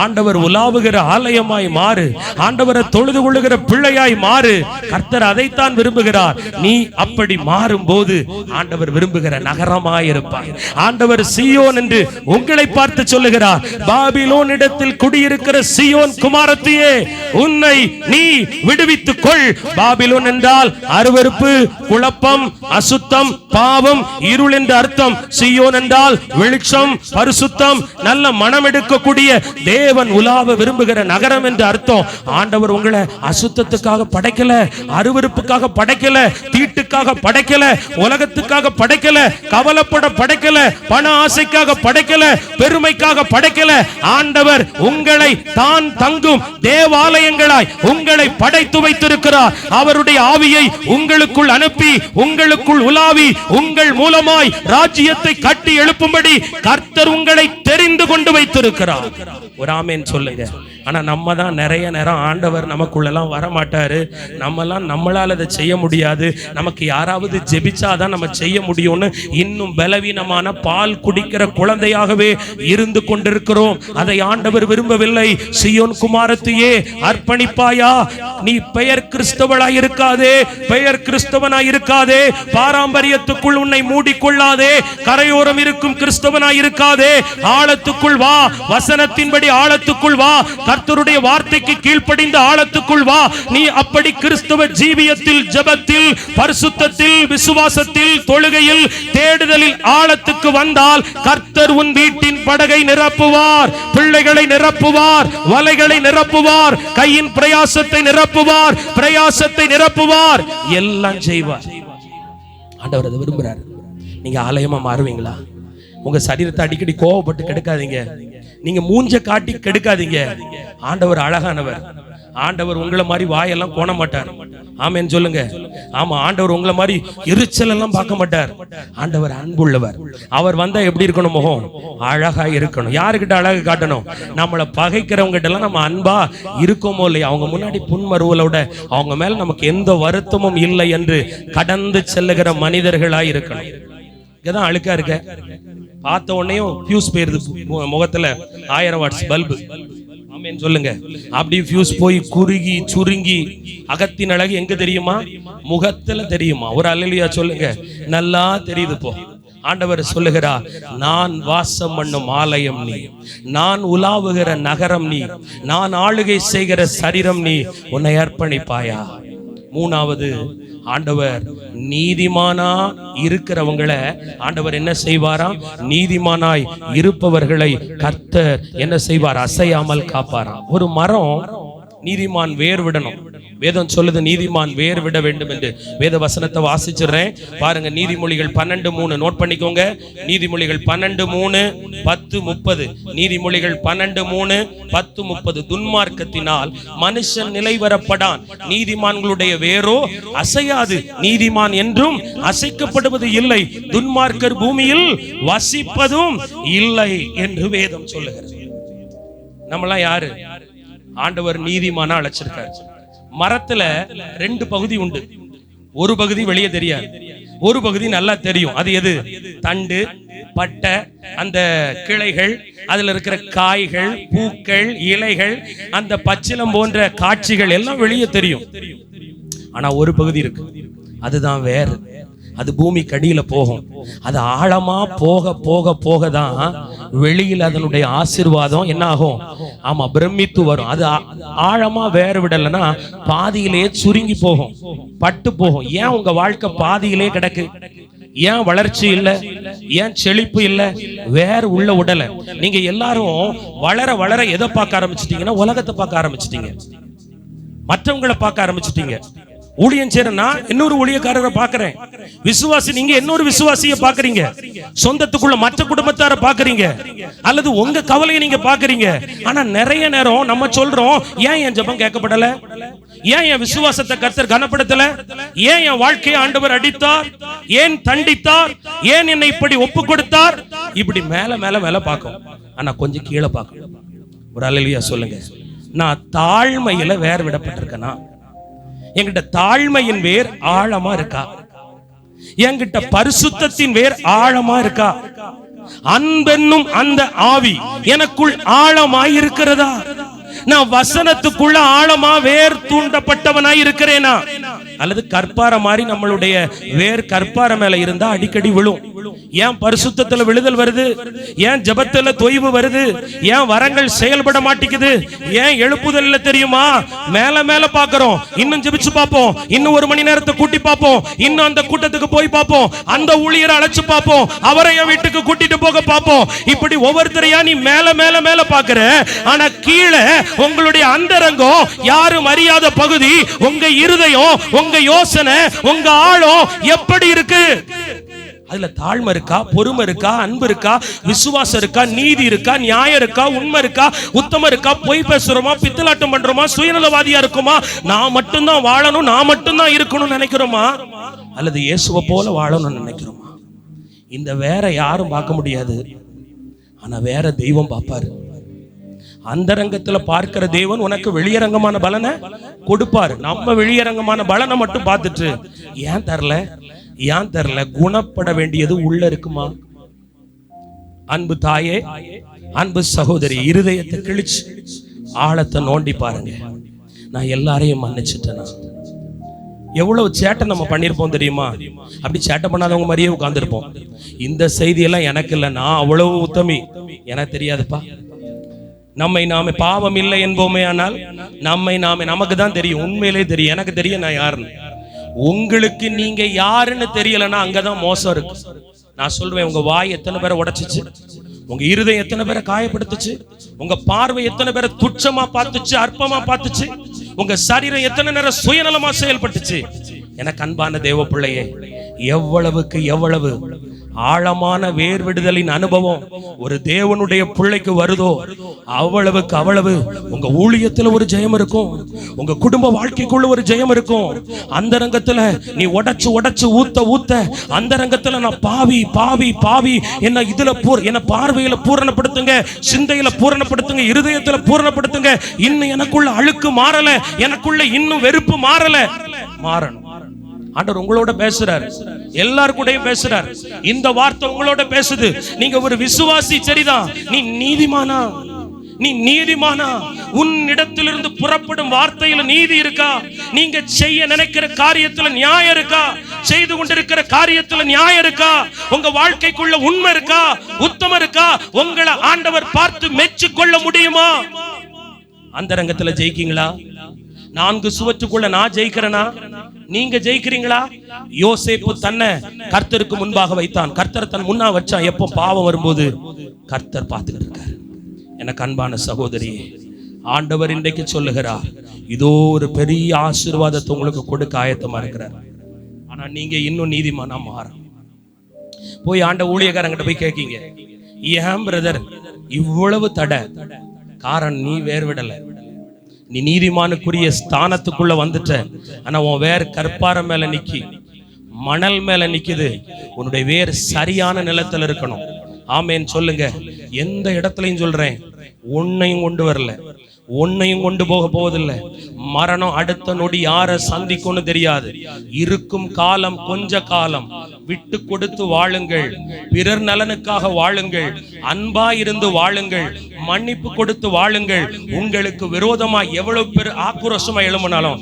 Speaker 1: ஆண்டவர் உலாவுகிற ஆலயமாய் மாறு. ஆண்டவரை தொழுது கொள்ளுகிற பிள்ளையாய் மாறு. கர்த்தர் அதைத்தான் விரும்புகிறார். நீ அப்படி மாறும் போது ஆண்டவர் விரும்புகிற நகரமாய் இருப்பாய். ஆண்டவர் சீயோன் என்று உங்களை பார்த்து சொல்லுகிறார். பாபிலோன் இடத்தில் குடியிருக்கிற சீயோன் குமாரத்தியே, உன்னை நீ விடுவித்துக் கொள். பாபிலோன் என்றால் அருவருப்பு, குழப்பம், அசுத்தம், பாவம், இருள் என்று அர்த்தம். சீயோன் என்றால் வெளிச்சம், பரிசுத்தம், நல்ல மனம் எடுக்கக்கூடிய தேவன் உலாவ விரும்புகிற நகரம் என்று அர்த்தம். ஆண்டவர் உங்களை அசுத்தத்துக்காக படைக்கல, அருவருப்புக்காக படைக்கல, தீட்டுக்காக படைக்கல, உலகத்துக்காக படைக்கல, கவலைப்பட படைக்கல, பண ஆசைக்காக படைக்கல, பெருமைக்காக படைக்கல. ஆண்டவர் உங்களை தான் தங்கும் தேவாலயங்களாய் உங்களை படைத்து வைத்திருக்கிறார். அவருடைய ஆவியை உங்களுக்குள் அனுப்பி உங்களுக்குள் உலாவி உங்கள் மூலமாய் ராஜ்யத்தை கட்டி எழுப்பும்படி கர்த்தர் உங்களை தெரிந்து கொண்டு வைத்திருக்கிறார். ஒரு ஆமென் சொல்லுங்க. ஆனா நம்ம தான் நிறைய நேரம் ஆண்டவர் நமக்குள்ளெல்லாம் வரமாட்டாரு. நம்மளால அதை செய்ய முடியாது, நமக்கு யாராவது ஜெபிச்சாதான் நம்ம செய்ய முடியும்னு இன்னும் பலவீனமான பால் குடிக்கிற குழந்தையாகவே இருந்து கொண்டிருக்கிறோம். அதை ஆண்டவர் விரும்பவில்லை. சீயோன் குமாரத்தியே, அர்ப்பணிப்பாயா? நீ பெயர் கிறிஸ்தவனாய் இருக்காதே, பெயர் கிறிஸ்தவனாய் இருக்காதே, பாரம்பரியத்துக்குள் உன்னை மூடிக்கொள்ளாதே, கரையோரம் இருக்கும் கிறிஸ்தவனாய் இருக்காதே. ஆழத்துக்குள் வா, வசனத்தின்படி ஆழத்துக்குள் வா, கர்த்தருடைய வார்த்தைக்கு கீழ்ப்படிந்த ஆழத்துக்குள் வா. நீ அப்படி கிறிஸ்தவ ஜீவியத்தில், ஜெபத்தில், பரிசுத்தத்தில், விசுவாசத்தில், தொழுகையில், தேடுதலில் ஆழத்துக்கு வந்தால் கர்த்தர் உன் வீட்டின் படகை நிரப்புவார், பிள்ளைகளை நிரப்புவார், வலைகளை நிரப்புவார், கையின் பிரயாசத்தை நிரப்புவார், பிரயாசத்தை நிரப்புவார், எல்லாம் செய்வார். ஆண்டவர் அதை விரும்புறார். நீங்க ஆலயமா மாறுவீங்களா? உங்க சரீரத்தை அடிக்கடி கோவப்பட்டு கெடுக்காதீங்க. நீங்க மூஞ்ச காட்டி கெடுக்காதீங்க. ஆண்டவர் அழகானவர். ஆண்டவர் உங்களை மாதிரி வாயெல்லாம் கோண மாட்டார். ஆமென் சொல்லுங்க. ஆமா, ஆண்டவர் உங்களை மாதிரி எரிச்சல் எல்லாம் பார்க்க மாட்டார். ஆண்டவர் அன்புள்ளவர். அவர் வந்தா எப்படி இருக்கணும்? முகம் அழகா இருக்கணும். யாருக்கிட்ட அழகு காட்டணும்? நம்மளை பகைக்கிறவங்க கிட்ட எல்லாம் நம்ம அன்பா இருக்கோமோ இல்லையா? அவங்க முன்னாடி புன்மருவலோட அவங்க மேல நமக்கு எந்த வருத்தமும் இல்லை என்று கடந்து செல்லுகிற மனிதர்களாய் இருக்கணும். இங்கதான் அழுக்கா இருக்க, பார்த்த உடனே ஃபியூஸ் போயிருது முகத்துல. 1000 வாட்ஸ் பல்பு. ஆமென் சொல்லுங்க. அப்படி ஃபியூஸ் போய் குறுகி சுருங்கி அகத்தின் அழகு எங்க தெரியுமா? முகத்துல தெரியுமா? ஒரு அல்லேலூயா சொல்லுங்க. நல்லா தெரியுது. போ ஆண்டவர் சொல்லுகிறார், நான் வாசம் பண்ணும் ஆலயம் நீ, நான் உலாவுகிற நகரம் நீ, நான் ஆளுகை செய்கிற சரீரம் நீ. உன்னை அர்ப்பணிப்பாயா? மூணாவது, ஆண்டவர் நீதிமானா இருக்கிறவங்களை ஆண்டவர் என்ன செய்வாராம்? நீதிமானாய் இருப்பவர்களை கர்த்தர் என்ன செய்வார்? அசையாமல் காப்பாராம். ஒரு மரம் நீதிமான் வேர் விடணும். வேதம் சொல்லுது நீதிமான் வேர் விட வேண்டும் என்று. வேத வசனத்தை வாசிச்சிடுறேன் பாருங்க. நீதிமொழிகள் 12:3 நோட் பண்ணிக்கோங்க. நீதிமொழிகள் 12:3 10:30. நீதிமொழிகள் 12:3 10:30. துன்மார்க்கத்தினால் மனுஷன் நிலைவரப்படான், நீதிமான்களுடைய வேரோ அசையாது. நீதிமான் என்றும் அசைக்கப்படுவது இல்லை, துன்மார்க்கர் பூமியில் வசிப்பதும் இல்லை என்று வேதம் சொல்லுகிறது. நம்மளாம் யாரு? ஆண்டவர் நீதிமானா அழைச்சிருக்காரு. மரத்துல 2 பகுதி உண்டு. ஒரு பகுதி வெளியே தெரியாது, ஒரு பகுதி நல்லா தெரியும். அது எது? தண்டு, பட்டை, அந்த கிளைகள், அதுல இருக்கிற காய்கள், பூக்கள், இலைகள், அந்த பச்சிலம் போன்ற காட்சிகள் எல்லாம் வெளியே தெரியும். ஆனா ஒரு பகுதி இருக்கு, அதுதான் வேறு. அது பூமி கடியில போகும். அது ஆழமா போக போக போக தான் வெளியில் அதனுடைய ஆசீர்வாதம் என்ன ஆகும்? ஆமா, பிரமித்து வரும். அது ஆழமா வேறு விடலைன்னா பாதியிலேயே சுருங்கி போகும், பட்டு போகும். ஏன் உங்க வாழ்க்கை பாதியிலே கிடக்கு? ஏன் வளர்ச்சி இல்ல? ஏன் செழிப்பு இல்ல? வேற உள்ள உடல. நீங்க எல்லாரும் வளர வளர எதை பார்க்க ஆரம்பிச்சிட்டீங்கன்னா, உலகத்தை பார்க்க ஆரம்பிச்சிட்டீங்க, மற்றவங்களை பார்க்க ஆரம்பிச்சிட்டீங்க. ஊழியம் செய்யறேன்னா இன்னொரு ஊழியக்காரரை பாக்குறேன், விசுவாசி நீங்க இன்னொரு விசுவாசியை பாக்குறீங்க, சொந்தத்துக்குள்ள மற்ற குடும்பத்தார பாக்குறீங்க, அல்லது உங்க கவலையை நீங்க பாக்குறீங்க. ஆனா நிறைய நேரம் நம்ம சொல்றோம், ஏன் என் ஜெபம் கேட்கப்படல? ஏன் என் விசுவாசத்தை கர்த்தர் கனப்படுத்தல? ஏன் என் வாழ்க்கையை ஆண்டவர் அடித்தார்? ஏன் தண்டித்தார்? ஏன் என்னை இப்படி ஒப்பு கொடுத்தார்? இப்படி மேல மேல மேல பார்க்கும். ஆனா கொஞ்சம் கீழே பார்க்கணும். ஒரு அல்லேலூயா சொல்லுங்க. நான் தாழ்மையில வேர் விடப்பட்டிருக்கேனா? என்கிட்ட தாழ்மையின் வேர் ஆழமா இருக்கா? என்கிட்ட பரிசுத்தத்தின் வேர் ஆழமா இருக்கா? அன்பென்னும் அந்த ஆவி எனக்குள் ஆழமாய் இருக்கிறதா? நான் வசனத்துக்குள்ள ஆழமா வேர் தூண்டப்பட்டவனாய் இருக்கிறேனா? அல்லது கற்பார மாதிரி நம்மளுடைய வேர் கற்பார மேல இருந்தா அடிக்கடி விழும். ஏன் பரிசுத்தத்துல விழுதல் வருது? ஏன் ஜெபத்துல தொய்வு வருது? ஏன் வரங்கள் செயல்பட மாட்டேங்குது? ஏன் எழுப்புதல்ல தெரியுமா? மேல மேல பாக்குறோம், இன்னும் ஜெபிச்சு பார்ப்போம், இன்னும் 1 மணி நேரத்தை கூட்டி பார்ப்போம், இன்னும் அந்த கூட்டத்துக்கு போய் பார்ப்போம், அந்த ஊழியரை அழைச்சு பார்ப்போம், அவரைய வீட்டுக்கு கூட்டிட்டு போக பார்ப்போம். இப்படி ஒவ்வொருத்தரையா நீ மேல மேல மேல பாக்குற. ஆனா கீழே உங்களுடைய அந்தரங்கம், யாரும் அறியாத பகுதி, உங்க இருதயம், உங்க யோசனை, உங்க ஆழம் எப்படி இருக்கு? அதுல தாழ்மை இருக்கா? பொறுமை இருக்கா? அன்பு இருக்கா? விசுவாசம் இருக்கா? நீதி இருக்கா? நியாயம் இருக்கா? உண்மை இருக்கா? உத்தமம் இருக்கா? பொய் பேசுறோமா? பித்தலாட்டம் பண்றோமா? சுயநலவாதியா இருக்குமா? நான் மட்டும்தான் வாழணும், நான் மட்டும்தான் இருக்கணும்னு நினைக்கிறோமா? அல்லது இயேசுவை போல வாழணும்னு நினைக்கிறோமா? இந்த வேற யாரும் பார்க்க முடியாது, ஆனா வேற தெய்வம் பார்ப்பாரு. அந்தரங்கத்துல பார்க்கிற தேவன் உனக்கு வெளியரங்கமான பலனை கொடுப்பாரு. நம்ம வெளியரங்கமான பலனை மட்டும் பார்த்துட்டு ஏன் தரல, ஏன் தரல? குணப்பட வேண்டியது உள்ள இருக்குமா? அன்பு தாயே, அன்பு சகோதரி, இருதயத்தை கிழிச்சு ஆழத்தை நோண்டி பாருங்க. நான் எல்லாரையும் மன்னிச்சுட்டேனா? எவ்வளவு சேட்டை நம்ம பண்ணிருப்போம் தெரியுமா? அப்படி சேட்டை பண்ணாதவங்க மாதிரியே உட்கார்ந்துருப்போம். இந்த செய்தியெல்லாம் எனக்கு இல்லை, நான் அவ்வளவு உத்தமி, எனக்கு தெரியாதுப்பா. நம்மை நாமே பாவம் இல்லை என்போமே, ஆனால் நம்மை நாமே நமக்கு தான் தெரியும், உண்மையிலே தெரியும். எனக்கு தெரியும் நான் யாருன்னு. உங்களுக்கு நீங்க யாருன்னு தெரியலன்னா அங்கதான் மோசம் இருக்கு. நான் சொல்றேன், உங்க வாய் எத்தனை பேரை உடைச்சிச்சு, உங்க இருதயம் எத்தனை பேரை காயப்படுத்துச்சு, உங்க பார்வை எத்தனை பேரை துச்சமா பார்த்துச்சு, அற்பமா பார்த்துச்சு, உங்க சரீரம் எத்தனை நேரம் சுயநலமா செயல்பட்டுச்சு. எனக்கு அன்பான தேவ பிள்ளையே, எவ்வளவுக்கு எவ்வளவு ஆழமான வேர் விடுதலின் அனுபவம் ஒரு தேவனுடைய பிள்ளைக்கு வருதோ அவ்வளவுக்கு அவ்வளவு உங்க ஊழியத்துல ஒரு ஜெயம் இருக்கும், உங்க குடும்ப வாழ்க்கைக்குள்ள ஒரு ஜெயம் இருக்கும். அந்த ரங்கத்துல நீ உடைச்சு உடைச்சு ஊத்த ஊத்த அந்த ரங்கத்துல நான் பாவி பாவி பாவி, என்ன இதுல என்ன பார்வையில பூரணப்படுத்துங்க, சிந்தையில பூரணப்படுத்துங்க, இருதயத்துல பூரணப்படுத்துங்க. இன்னும் எனக்குள்ள அழுக்கு மாறல, எனக்குள்ள இன்னும் வெறுப்பு மாறல. மாறணும். ஆண்டவர் உங்களோட பேசுறார், எல்லாரும் கூட பேசுறார். இந்த வார்த்தை உங்களோட பேசுது. நீங்க ஒரு விசுவாசி, சரிதான். நீ நீதிமானா? நீ நீதிமானா? உன்னிடத்திலிருந்து புறப்படும் வார்த்தையில நீதி இருக்கா? நீங்க செய்ய நினைக்கிற காரியத்துல நியாயம் இருக்கா? செய்து கொண்டிருக்கிற காரியத்துல நியாயம் இருக்கா? உங்க வாழ்க்கைக்குள்ள உண்மை இருக்கா? உத்தமம் இருக்கா? உங்களை ஆண்டவர் பார்த்து மெச்சு கொள்ள முடியுமா? அந்த ரங்கத்துல ஜெயிக்கீங்களா? 4 சுவற்றுக்குள்ள நான் ஜெயிக்கிறேனா? நீங்க ஜெயிக்கிறீங்களா? யோசேப்பு தன்னை கர்த்தருக்கு முன்பாக வைத்தான். கர்த்தர் தன் முன்னா வச்சான். எப்போ பாவம் வரும்போது கர்த்தர் பார்த்துக்கிட்டு இருக்காரு. எனக்கு அன்பான சகோதரி, ஆண்டவர் இன்றைக்கு சொல்லுகிறார், இதோ ஒரு பெரிய ஆசீர்வாதத்தை உங்களுக்கு கொடுக்க ஆயத்தமா இருக்கிறார். ஆனா நீங்க இன்னும் நீதிமானா மாற போய் ஆண்ட ஊழியக்காரங்கிட்ட போய் கேட்கீங்க, ஏன் பிரதர் இவ்வளவு தடை? காரணம் நீ வேர் விடல. நீ நீதிமானுக்குரிய ஸ்தானத்துக்குள்ள வந்துட்ட. ஆனா உன் வேர் கற்பார மேல நிக்கி, மணல் மேல நிக்குது. உன்னுடைய வேர் சரியான நிலத்துல இருக்கணும். ஆமேன் சொல்லுங்க. எந்த இடத்துலயும் சொல்றேன், உன்னையும் கொண்டு வரல, உன்னையும் கொண்டு போக போவதில்லை. மரணம் அடுத்த நொடி யாரை சந்திக்கும்னு தெரியாது. இருக்கும் காலம் கொஞ்ச காலம். விட்டு கொடுத்து வாழுங்கள், பிறர் நலனுக்காக வாழுங்கள், அன்பா இருந்து வாழுங்கள், மன்னிப்பு கொடுத்து வாழுங்கள். உங்களுக்கு விரோதமா எவ்வளவு பேர் ஆக்ரோஷமா எழும்பினாலும்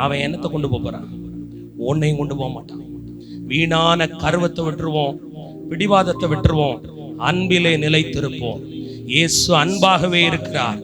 Speaker 1: அவன் என்னத்தை கொண்டு போறான்? உன்னையும் கொண்டு போக மாட்டான். வீணான கர்வத்தை விட்டுருவோம், பிடிவாதத்தை விட்டுருவோம், அன்பிலே நிலைத்திருப்போம். இயேசு அன்பாகவே இருக்கிறார்.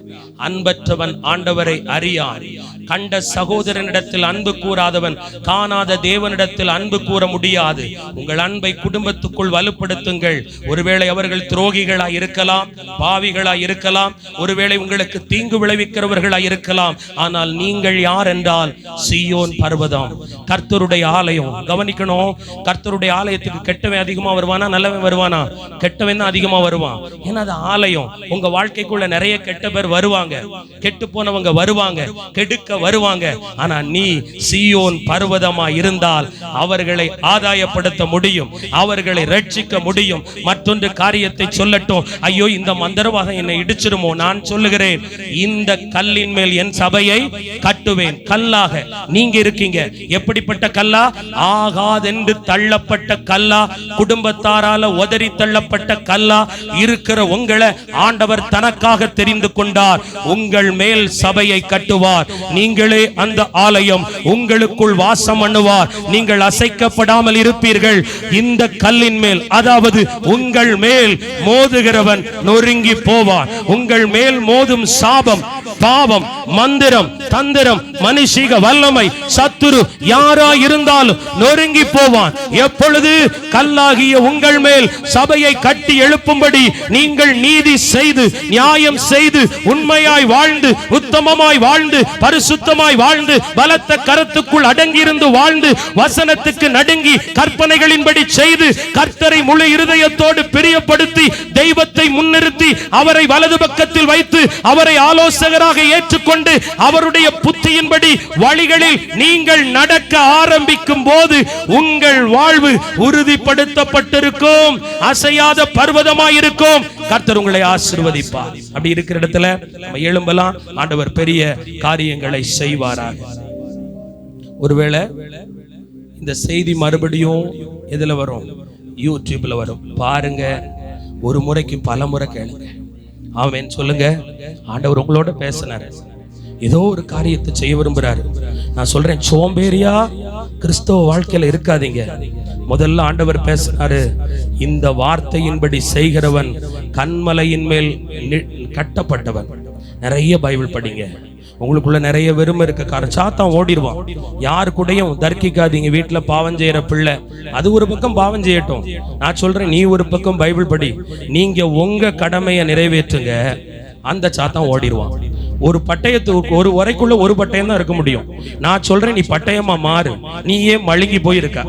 Speaker 1: அன்பற்றவன் ஆண்டவரை அறியான். கண்ட சகோதரனிடத்தில் அன்பு கூறாதவன் காணாத தேவனிடத்தில் அன்பு கூற முடியாது. உங்கள் அன்பை குடும்பத்துக்குள் வலுப்படுத்துங்கள். ஒருவேளை அவர்கள் துரோகிகளாய் இருக்கலாம், பாவிகளாய் இருக்கலாம், ஒருவேளை உங்களுக்கு தீங்கு விளைவிக்கிறவர்களாய் இருக்கலாம். ஆனால் நீங்கள் யார் என்றால் சீயோன் பர்வதம், கர்த்தருடைய ஆலயம். கவனிக்கணும், கர்த்தருடைய ஆலயத்துக்கு கெட்டவன் அதிகமா வருவானா நல்லவன் வருவானா? கெட்டவன் தான் அதிகமா வருவான். ஏன்னா அது ஆலயம். உங்க வாழ்க்கைக்குள்ள நிறைய கெட்ட பேர் வருவாங்க, கெட்டு போனவங்க வருவாங்க, கெடுக்க வருவாங்க. ஆனா நீ சீயோன் பர்வதமா இருந்தால் அவர்களை ஆதாயப்படுத்த முடியும், அவர்களை ரட்சிக்க முடியும். மற்றொன்று காரியத்தை சொல்லட்டும். ஐயோ இந்த மந்திரவாதம் என்னை இடிச்சிருமோ? நான் சொல்லுகிறேன், இந்த கல்லின் மேல் என் சபையை கட்டுவேன். கல்லாக நீங்க இருக்கீங்க. எப்படிப்பட்ட கல்லா? ஆகாதென்று தள்ளப்பட்ட கல்லா, குடும்பத்தாரால உதறி தள்ளப்பட்ட கல்லா இருக்கிற உங்களை ஆண்டவர் தனக்காக தெரிந்து கொண்டார். உங்கள் மேல் சபையை கட்டுவார். நீங்களே அந்த ஆலயம். உங்களுக்குள் வாசம் பண்ணுவார். நீங்கள் அசைக்கப்படாமல் இருப்பீர்கள். இந்த கல்லின் மேல், அதாவது உங்கள் மேல் மோதுகிறவன் நொறுங்கி போவான். உங்கள் மேல் மோதும் சாபம், பாவம், மந்திரம், தந்திரம், மனுஷிக வல்லமை, சத்துரு யாரா இருந்தாலும் நொறுங்கி போவான். எப்பொழுது கல்லாகிய உங்கள் மேல் சபையை கட்டி எழுப்பும்படி நீங்கள் நீதி செய்து, நியாயம் செய்து, உண்மையாய் வாழ்ந்து, உத்தமமாய் வாழ்ந்து, பரிசுத்தமாய் வாழ்ந்து, பலத்த கரத்துக்குள் அடங்கியிருந்து வாழ்ந்து, வசனத்துக்கு நடுங்கி கற்பனைகளின்படி செய்து, கர்த்தரை முழு இருதயத்தோடு பிரியப்படுத்தி, தெய்வத்தை முன்னிறுத்தி, அவரை வலது பக்கத்தில் வைத்து, அவரை ஆலோசகராக ஏற்றுக்கொண்டு, அவருடைய புத்தியின்படி வழிகளில் நீங்கள் நடக்க ஆரம்பிக்கும் போது உங்கள் வாழ்வு உறுதிப்படுத்தப்பட்டிருக்கும், அசையாத பர்வதமாயிருக்கும். கர்த்தர் உங்களை ஆசீர்வதிப்பார். அப்படி இருக்கிற இடத்துல நம்ம எழும்பலாம். ஆண்டவர் பெரிய காரியங்களை செய்வாராக. ஒருவேளை இந்த செய்தி மறுபடியும் எதுல வரும்? யூடியூப்ல வரும். பாருங்க, ஒரு முறைக்கு பல முறை கேளுங்க. ஆமென் சொல்லுங்க. ஆண்டவர் உங்களோட பேசினாரு, ஏதோ ஒரு காரியத்தை செய்ய விரும்புறாரு. நான் சொல்றேன், சோம்பேறியா கிறிஸ்தவ வாழ்க்கையில இருக்காதீங்க. முதல்ல ஆண்டவர் பேசினாரு, இந்த வார்த்தையின்படி செய்கிறவன் கன்மலையின் மேல் கட்டப்பட்டவன். நிறைய பைபிள் படிங்க. உங்களுக்குள்ள நிறைய வெறுமை இருக்க காரணம் சாத்தான் ஓடிடுவான். யாரு கூடயும் தர்க்கிக்காதீங்க. வீட்டுல பாவம் செய்யற பிள்ளை அது ஒரு பக்கம் பாவம் செய்யட்டும். நான் சொல்றேன், நீ ஒரு பக்கம் பைபிள் படி. நீங்க உங்க கடமையை நிறைவேற்றுங்க, அந்த சாத்தான் ஓடிடுவான். ஒரு பட்டயத்துக்கு ஒரு வரைக்குள்ள ஒரு பட்டயம் தான் இருக்க முடியும். நான் சொல்றேன், நீ பட்டயமா மாறு. நீயே மழுங்கி போயிருக்க.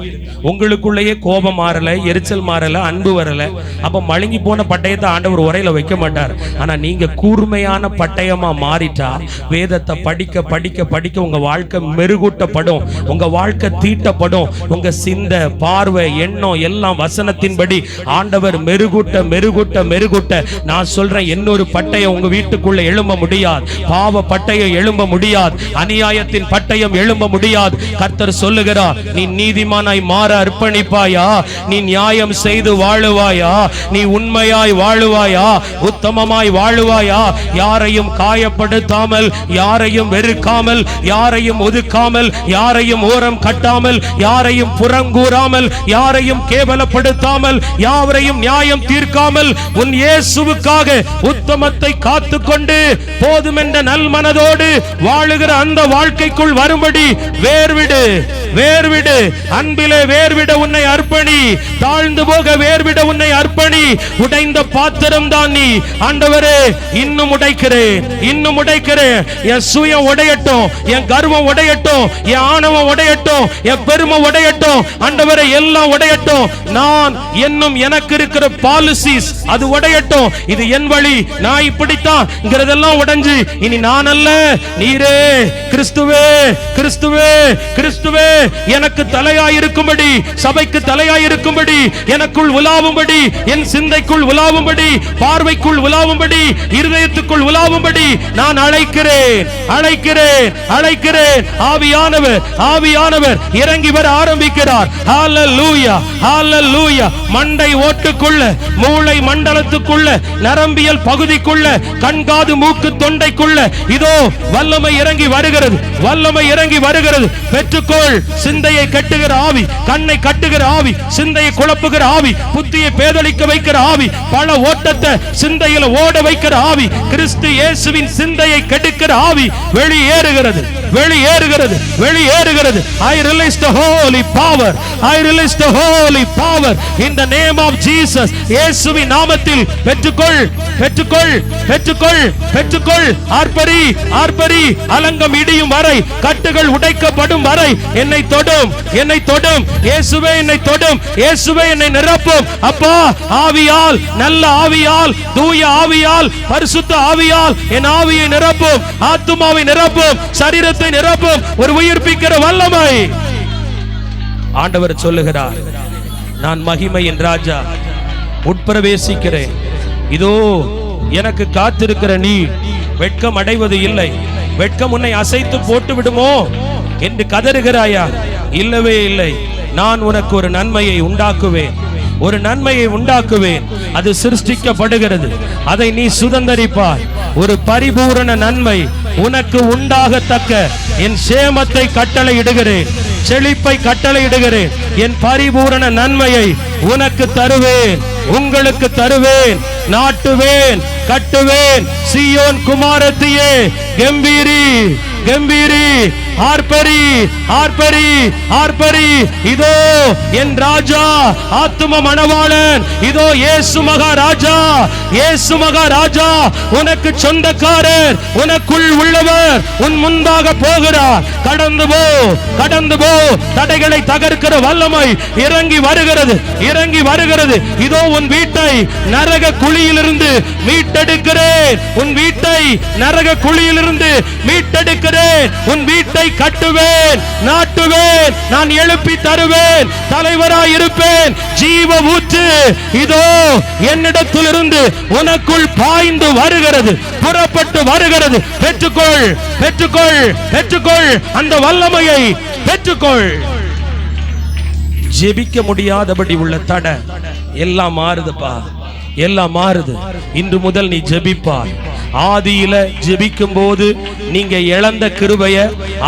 Speaker 1: உங்களுக்குள்ளேயே கோபம் மாறல, எரிச்சல் மாறல, அன்பு வரல. அப்ப மழுங்கி போன பட்டயத்தை ஆண்டவர் உரையில வைக்க மாட்டார். ஆனா நீங்க கூர்மையான பட்டயமா மாறிட்டா, வேதத்தை படிக்க படிக்க படிக்க உங்க வாழ்க்கை மெருகூட்டப்படும், உங்க வாழ்க்கை தீட்டப்படும். உங்க சிந்த, பார்வை, எண்ணம் எல்லாம் வசனத்தின்படி ஆண்டவர் மெருகூட்ட மெருகூட்ட மெருகூட்ட. நான் சொல்றேன், இன்னொரு பட்டயம் உங்க வீட்டுக்குள்ள எழும்ப முடியாது. பாவ பட்டயம் எழும்ப முடியாது. அநியாயத்தின் பட்டயம் எழும்ப முடியாது. கர்த்தர் சொல்லுகிறார், நீ நீதிமானாய் மாற அர்ப்பணிப்பாயா? நீ நியாயம் செய்து வாழுவாயா? நீ உண்மையாய் வாழுவாயா? உத்தமமாய் வாழுவாயா? யாரையும் காயப்படுத்தாமல், யாரையும் வெறுக்காமல், யாரையும் ஒதுக்காமல், யாரையும் ஓரம் கட்டாமல், யாரையும் புறங்கூறாமல், யாரையும் கேவலப்படுத்தாமல், யாவரையும் நியாயம் தீர்க்காமல், உன் இயேசுவுக்காக உத்தமத்தை காத்துக்கொண்டு போதும் என்ற நல் மனதோடு வாழுகிற அந்த வாழ்க்கைக்குள் வரும்படி வேர்விடு. வேர்விடு, அன்பிலே வேர்விட உன்னை அர்ப்பணி, தாழ்ந்து போக வேர்விட உன்னை அர்ப்பணி. உடைந்த பாத்திரம் தான் நீ. ஆண்டவரே, இன்னும் உடைக்கிறேன், இன்னும் உடைக்கிறேன். என் சுயம் உடையட்டும், என் கர்வம் உடையட்டும், என் ஆணவம் உடையட்டும், என் பெருமை உடையட்டும். ஆண்டவரே, எல்லாம் உடையட்டும். நான் என்னும் எனக்கு இருக்கிற பாலிசிஸ் அது உடையட்டும். இது என் வழி, நான் இப்படித்தான் உடைஞ்சு இனி நான் அல்ல, நீரே கிறிஸ்துவே, கிறிஸ்துவே, கிறிஸ்துவே எனக்கு தலையாயிருக்கும்படி, சபைக்கு தலையாயிருக்கும்படி, எனக்குள் உலாவும்படி, என் சிந்தைக்குள் உலாவும்படி, பார்வைக்குள் உலாவும்படி, இருதயத்துக்குள் உலாவும்படி நான் அழைக்கிறேன், அழைக்கிறேன், அழைக்கிறேன். ஆவியானவர், ஆவியானவர் இறங்கி வர ஆரம்பிக்கிறார். ஹalleluya, ஹalleluya. மண்டை ஓட்டுக்குள்ள, மூளை மண்டலத்துக்குள்ள, நரம்பியல் பகுதிக்குள்ள, கண்காது மூக்கு தொண்டைக்குள்ள இதோ வல்லமை இறங்கி வருகிறது, வல்லமை இறங்கி வருகிறது. பெற்றுக்கொள். சிந்தையை கட்டுகிற ஆவி, கண்ணை கட்டுகிற ஆவி, சிந்தையை குழப்புகிற ஆவி, புத்தியை பேதலிக்க வைக்கிற ஆவி, பல ஓட்டத்தை சிந்தையில ஓட வைக்கிற ஆவி, கிறிஸ்து இயேசுவின் சிந்தையை கெடுக்கிற ஆவி வெளியேறுகிறது, வெளியேறுகிறது, வெளியேறுகிறது. I release the holy power, I release the holy power in the name of Jesus. இயேசுவின் நாமத்தில் பெற்றுக்கொள், பெற்றுக்கொள், பெற்றுக்கொள், பெற்றுக்கொள். ஆர்ப்பரி, ஆர்ப்பரி. அலங்கம் இடியும் வரை, கட்டுகள் உடைக்கப்படும் வரை என்னை தொடும், என்னை தொடும். இயேசுவே என்னை தொடும், இயேசுவே என்னை நிரப்பும். அப்பா, ஆவியால், நல்ல ஆவியால், தூய ஆவியால், பரிசுத்த ஆவியால் என் ஆவியை நிரப்பும், ஆத்துமாவை நிரப்பும், சரீரத்தை நிரப்பும். ஒரு உயிர்ப்பிக்கிற வல்லமை. ஆண்டவர் சொல்லுகிறார், நான் மகிமையின் ராஜா, உட்பிரவேசிக்கிறேன். இதோ எனக்கு காத்திருக்கிற நீ வெட்கம் அடைவது இல்லை. வெட்கம் உன்னை அசைத்து போட்டு விடுமோ என்று கதறுகிறாயா? இல்லவே இல்லை. நான் உனக்கு ஒரு நன்மையை உண்டாக்குவேன், ஒரு நன்மையை உண்டாக்குவேன். அது சிருஷ்டிக்கப்படுகிறது, அதை நீ சுதந்தரிப்பாய். ஒரு பரிபூரண நன்மை உனக்கு உண்டாகத்தக்க என் சேமத்தை கட்டளையிடுகிறேன், செழிப்பை கட்டளையிடுகிறேன். என் பரிபூரண நன்மையை உனக்கு தருவேன், உங்களுக்கு தருவேன். நாட்டுவேன், கட்டுவேன். சீயோன் குமாரத்தியே, கம்பீரி, கம்பீரி, ஆர்ப்பரி, ஆர்ப்பரி, ஆர்ப்பரி. இதோ என் ராஜா, ஆத்தும மணவாளன். இதோ இயேசு மகாராஜா, இயேசு மகாராஜா உனக்கு சொந்தக்காரர், உனக்குள் உள்ளவர் உன் முன்பாக போகிறார். கடந்து போ, கடந்து போ. தடைகளை தகர்க்கிற வல்லமை இறங்கி வருகிறது, இறங்கி வருகிறது. இதோ உன் வீட்டை நரக குழியிலிருந்து மீட்டெடுக்கிறேன், உன் வீட்டை நரக குழியிலிருந்து மீட்டெடுக்கிறேன். உன் வீட்டை கட்டுவேன், நாட்டுவேன், நான் எழுப்பி தருவேன், தலைவராய் இருப்பேன். ஜீவ ஊற்று இதோ என்னிடத்திலிருந்து உனக்குள் பாய்ந்து வருகிறது, புறப்பட்டு வருகிறது. பெற்றுக்கொள், பெற்றுக்கொள், பெற்றுக்கொள். அந்த வல்லமையை பெற்றுக்கொள். ஜெபிக்க முடியாதபடி உள்ள தடை எல்லாம் மாறுதுப்பா, எல்லாம் மாறுது. இன்று முதல் நீ ஜெபிப்பாய். ஆதியில ஜெபிக்கும் போது நீங்க இழந்த கிருபைய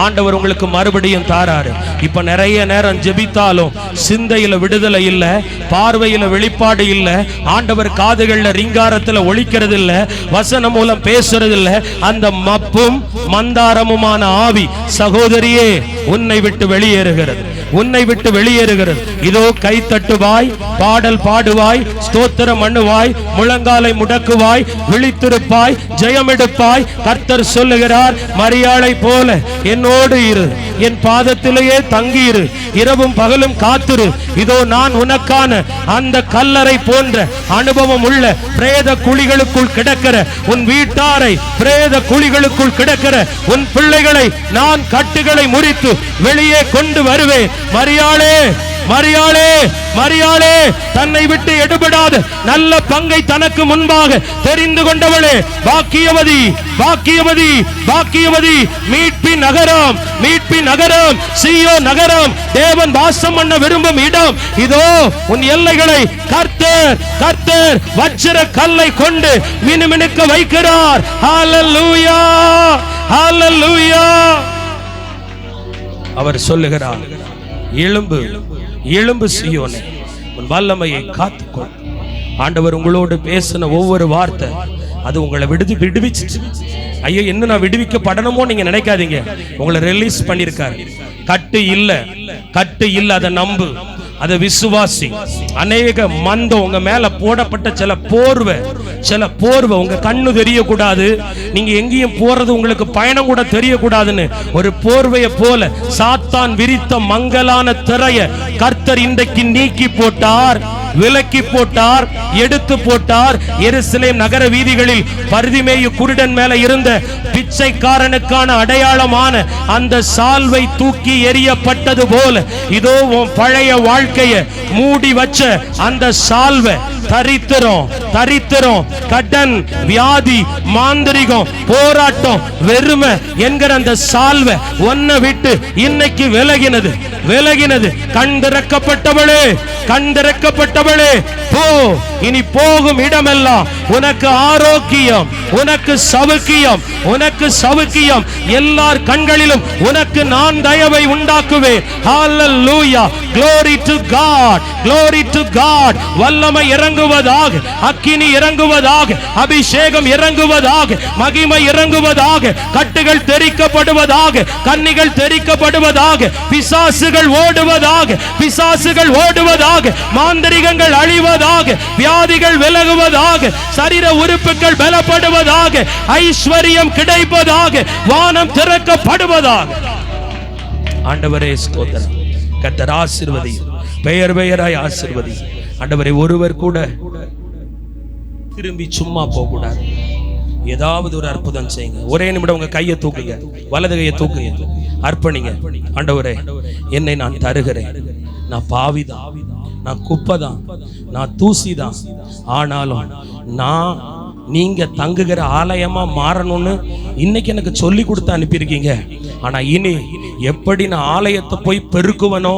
Speaker 1: ஆண்டவர் உங்களுக்கு மறுபடியும் தாராரு. இப்ப நிறைய நேரம் ஜெபித்தாலும் சிந்தையில விடுதலை இல்ல, பார்வையில வெளிப்பாடு இல்ல, ஆண்டவர் காதுகள்ல ரிங்காரத்துல ஒலிக்கிறது இல்ல, வசனம் மூலம் பேசுறது இல்ல. அந்த மப்பும் மந்தாரமுமான ஆவி சகோதரியே உன்னை விட்டு வெளியேறுகிறது, உன்னை விட்டு வெளியேறுகிறது. இதோ கை தட்டுவாய், பாடல் பாடுவாய், ஸ்தோத்திரம் பண்ணுவாய், முழங்காலை முடக்குவாய், விழித்திருப்பாய், ஜெயமெடுப்பாய். கர்த்தர் சொல்லுகிறார், மரியாளை போல என்னோடு இரு, என் பாதத்திலேயே தங்கியிரு, இரவும் பகலும் காத்திரு. இதோ நான் உனக்கான அந்த கல்லறை போன்ற அனுபவம் உள்ள பிரேத குழிகளுக்குள் கிடக்கிற உன் வீட்டாரை, பிரேத குழிகளுக்குள் கிடக்கிற உன் பிள்ளைகளை நான் கட்டுகளை முறித்து வெளியே கொண்டு வருவேன். மரியாளே, மரியாளே, மரியாளே, தன்னை விட்டு எடுபடாத நல்ல பங்கை தனக்கு முன்பாக தெரிந்து கொண்டவளே, பாக்கியவதி, பாக்கியவதி, பாக்கியவதி. மீட்பின் நகரம், மீட்பின் நகரம், சீயோன் நகரம், தேவன் வாசம் பண்ண விரும்பும் இடம். இதோ உன் எல்லைகளை கர்த்தர், கர்த்தர் வச்சிர கல்லை கொண்டு மினுமினுக்க வைக்கிறார். ஹalleluya, ஹalleluya. அவர் சொல்லுகிறார், எழும்பு, எழும்பு சீயோனே, உன் வல்லமையை காத்துக்கொள். ஆண்டவர் உங்களோடு பேசின ஒவ்வொரு வார்த்தை அது உங்களை விடுவிச்சு. ஐயோ, என்ன நான் விடுவிக்கப்படணுமோ நீங்க நினைக்காதீங்க. உங்களை ரிலீஸ் பண்ணிருக்காரு. கட்டு இல்ல, அதை நம்பு, அதை விசுவாசி. அநேக மந்தம் உங்க மேல போடப்பட்ட சில போர்வை உங்க கண்ணு தெரியக்கூடாது, நீங்க எங்கேயும் போறது உங்களுக்கு பயணம் கூட தெரியக்கூடாதுன்னு ஒரு போர்வையை போல சாத்தான் விரித்த மங்கலான திரைய கர்த்தர் இன்றைக்கு நீக்கி போட்டார், விலக்கி போட்டார், எடுத்து போட்டார். எருசலேம் நகர வீதிகளில் பரிதிமேயு குருடன் மேல இருந்த பிச்சைக்காரனுக்கான அடையாளமான அந்த சால்வை தூக்கி எறியப்பட்டது போல இதோ உன் பழைய வாழ்க்கையை மூடி வச்ச அந்த சால்வை தரித்திரம், கடன், வியாதி, மாந்திரிகம், போராட்டம், வெறுமை என்கிற அந்த சால்வை உன்னை விட்டு இன்னைக்கு விலகினது. கண் திறக்கப்பட்டவளே போ, இனி போகும் இடமெல்லாம் உனக்கு ஆரோக்கியம், உனக்கு சவுக்கியம், எல்லார் கண்களிலும் உனக்கு நான் தயவை உண்டாக்குவேன். ஹalleluya, glory to God. வல்லமை இறங்குவதாக, அக்கினி இறங்குவதாக, அபிஷேகம் இறங்குவதாக, மகிமை இறங்குவதாக, கட்டுகள் தெறிக்கப்படுவதாக, கன்னிகள் தெறிக்கப்படுவதாக, பிசாசுகள் ஓடுவதாக, மாந்திரிகங்கள் அழிவதாக, வியாதிகள் விலகுவதாக, சரீர உறுப்புகள் பலப்படுவதாக, ஐஸ்வர்யம் கிடைப்பதாக, வானம் திறக்கப்படுவதாக. ஆண்டவரே ஸ்தோத்திரம். கர்த்தர் ஆசீர்வதியும், பெயராய் ஆசீர்வதியும். ஆண்டவரே, ஒருவர் கூட திரும்பி சும்மா போக கூடாது. ஏதாவது ஒரு அற்புதம் செய்யுங்க. ஒரே நிமிடம் உங்க கையை தூக்குங்க, வலது கையை தூக்குங்க, அர்ப்பணிங்க. ஆண்டவரே, என்னை நான் தருகிறேன். நான் பாவிதான், நான் குப்பைதான், நான் தூசிதான். ஆனாலும் நீங்க தங்குகிற ஆலயமா மாறணும்னு இன்னைக்கு எனக்கு சொல்லி கொடுத்து அனுப்பியிருக்கீங்க. ஆனா இனி எப்படி நான் ஆலயத்தை போய் பெருக்குவனோ,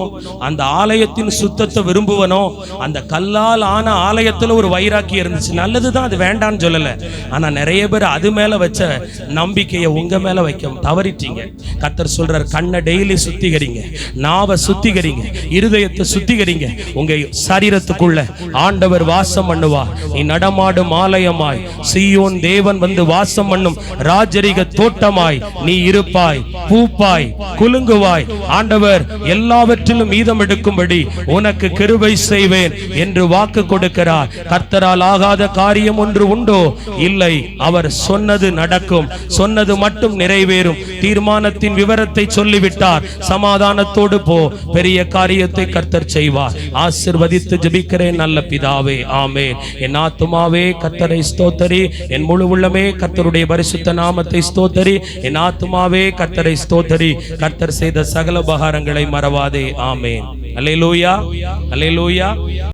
Speaker 1: அந்த ஆலயத்தின் சுத்தத்தை விரும்புவனோ, அந்த கல்லால் ஆன ஆலயத்துல ஒரு வைராக்கி இருந்துச்சு, நல்லதுதான், அது வேண்டான்னு சொல்லல. ஆனா நிறைய பேர் அது மேல வச்ச நம்பிக்கையை உங்க மேல வைக்க தவறிட்டீங்க. கர்த்தர் சொல்றார், கண்ணை டெய்லி சுத்திகரிங்க, நாவை சுத்திகரிங்க, இருதயத்தை சுத்திகரிங்க. உங்க சரீரத்துக்குள்ள ஆண்டவர் வாசம் பண்ணுவார். நீ நடமாடும் ஆலயமாய், சீயோன் தேவன் வந்து வாசம் பண்ணும் ராஜரிக தோட்டமாய் நீ இருப்பாய், பூப்பாய், குலுங்குவாய். ஆண்டவர் எல்லாவற்றிலும் மீதம் எடுக்கும்படி உனக்கு கிருபை செய்வேன் என்று வாக்கு கொடுக்கிறார். கர்த்தரால் ஆகாத காரியம் ஒன்று உண்டோ? இல்லை. அவர் சொன்னது நடக்கும், சொன்னது மட்டும் நிறைவேறும். தீர்மானத்தின் விவரத்தை சொல்லிவிட்டார். சமாதானத்தோடு போ, பெரிய காரியத்தை கர்த்தர் செய்வார். ஆசீர்வதித்து ஜெபிக்கிறேன் நல்ல பிதாவே, ஆமென். என் ஆத்துமாவே கர்த்தரை ஸ்தோத்தரி, என் முழு உள்ளமே கர்த்தருடைய பரிசுத்த நாமத்தை ஸ்தோத்தரி. என் ஆத்துமாவே கர்த்தரை ஸ்தோத்தரி, கர்த்தர் செய்த சகல உபகாரங்களை மறவாதே. ஆமென். அல்லேலூயா, அல்லேலூயா.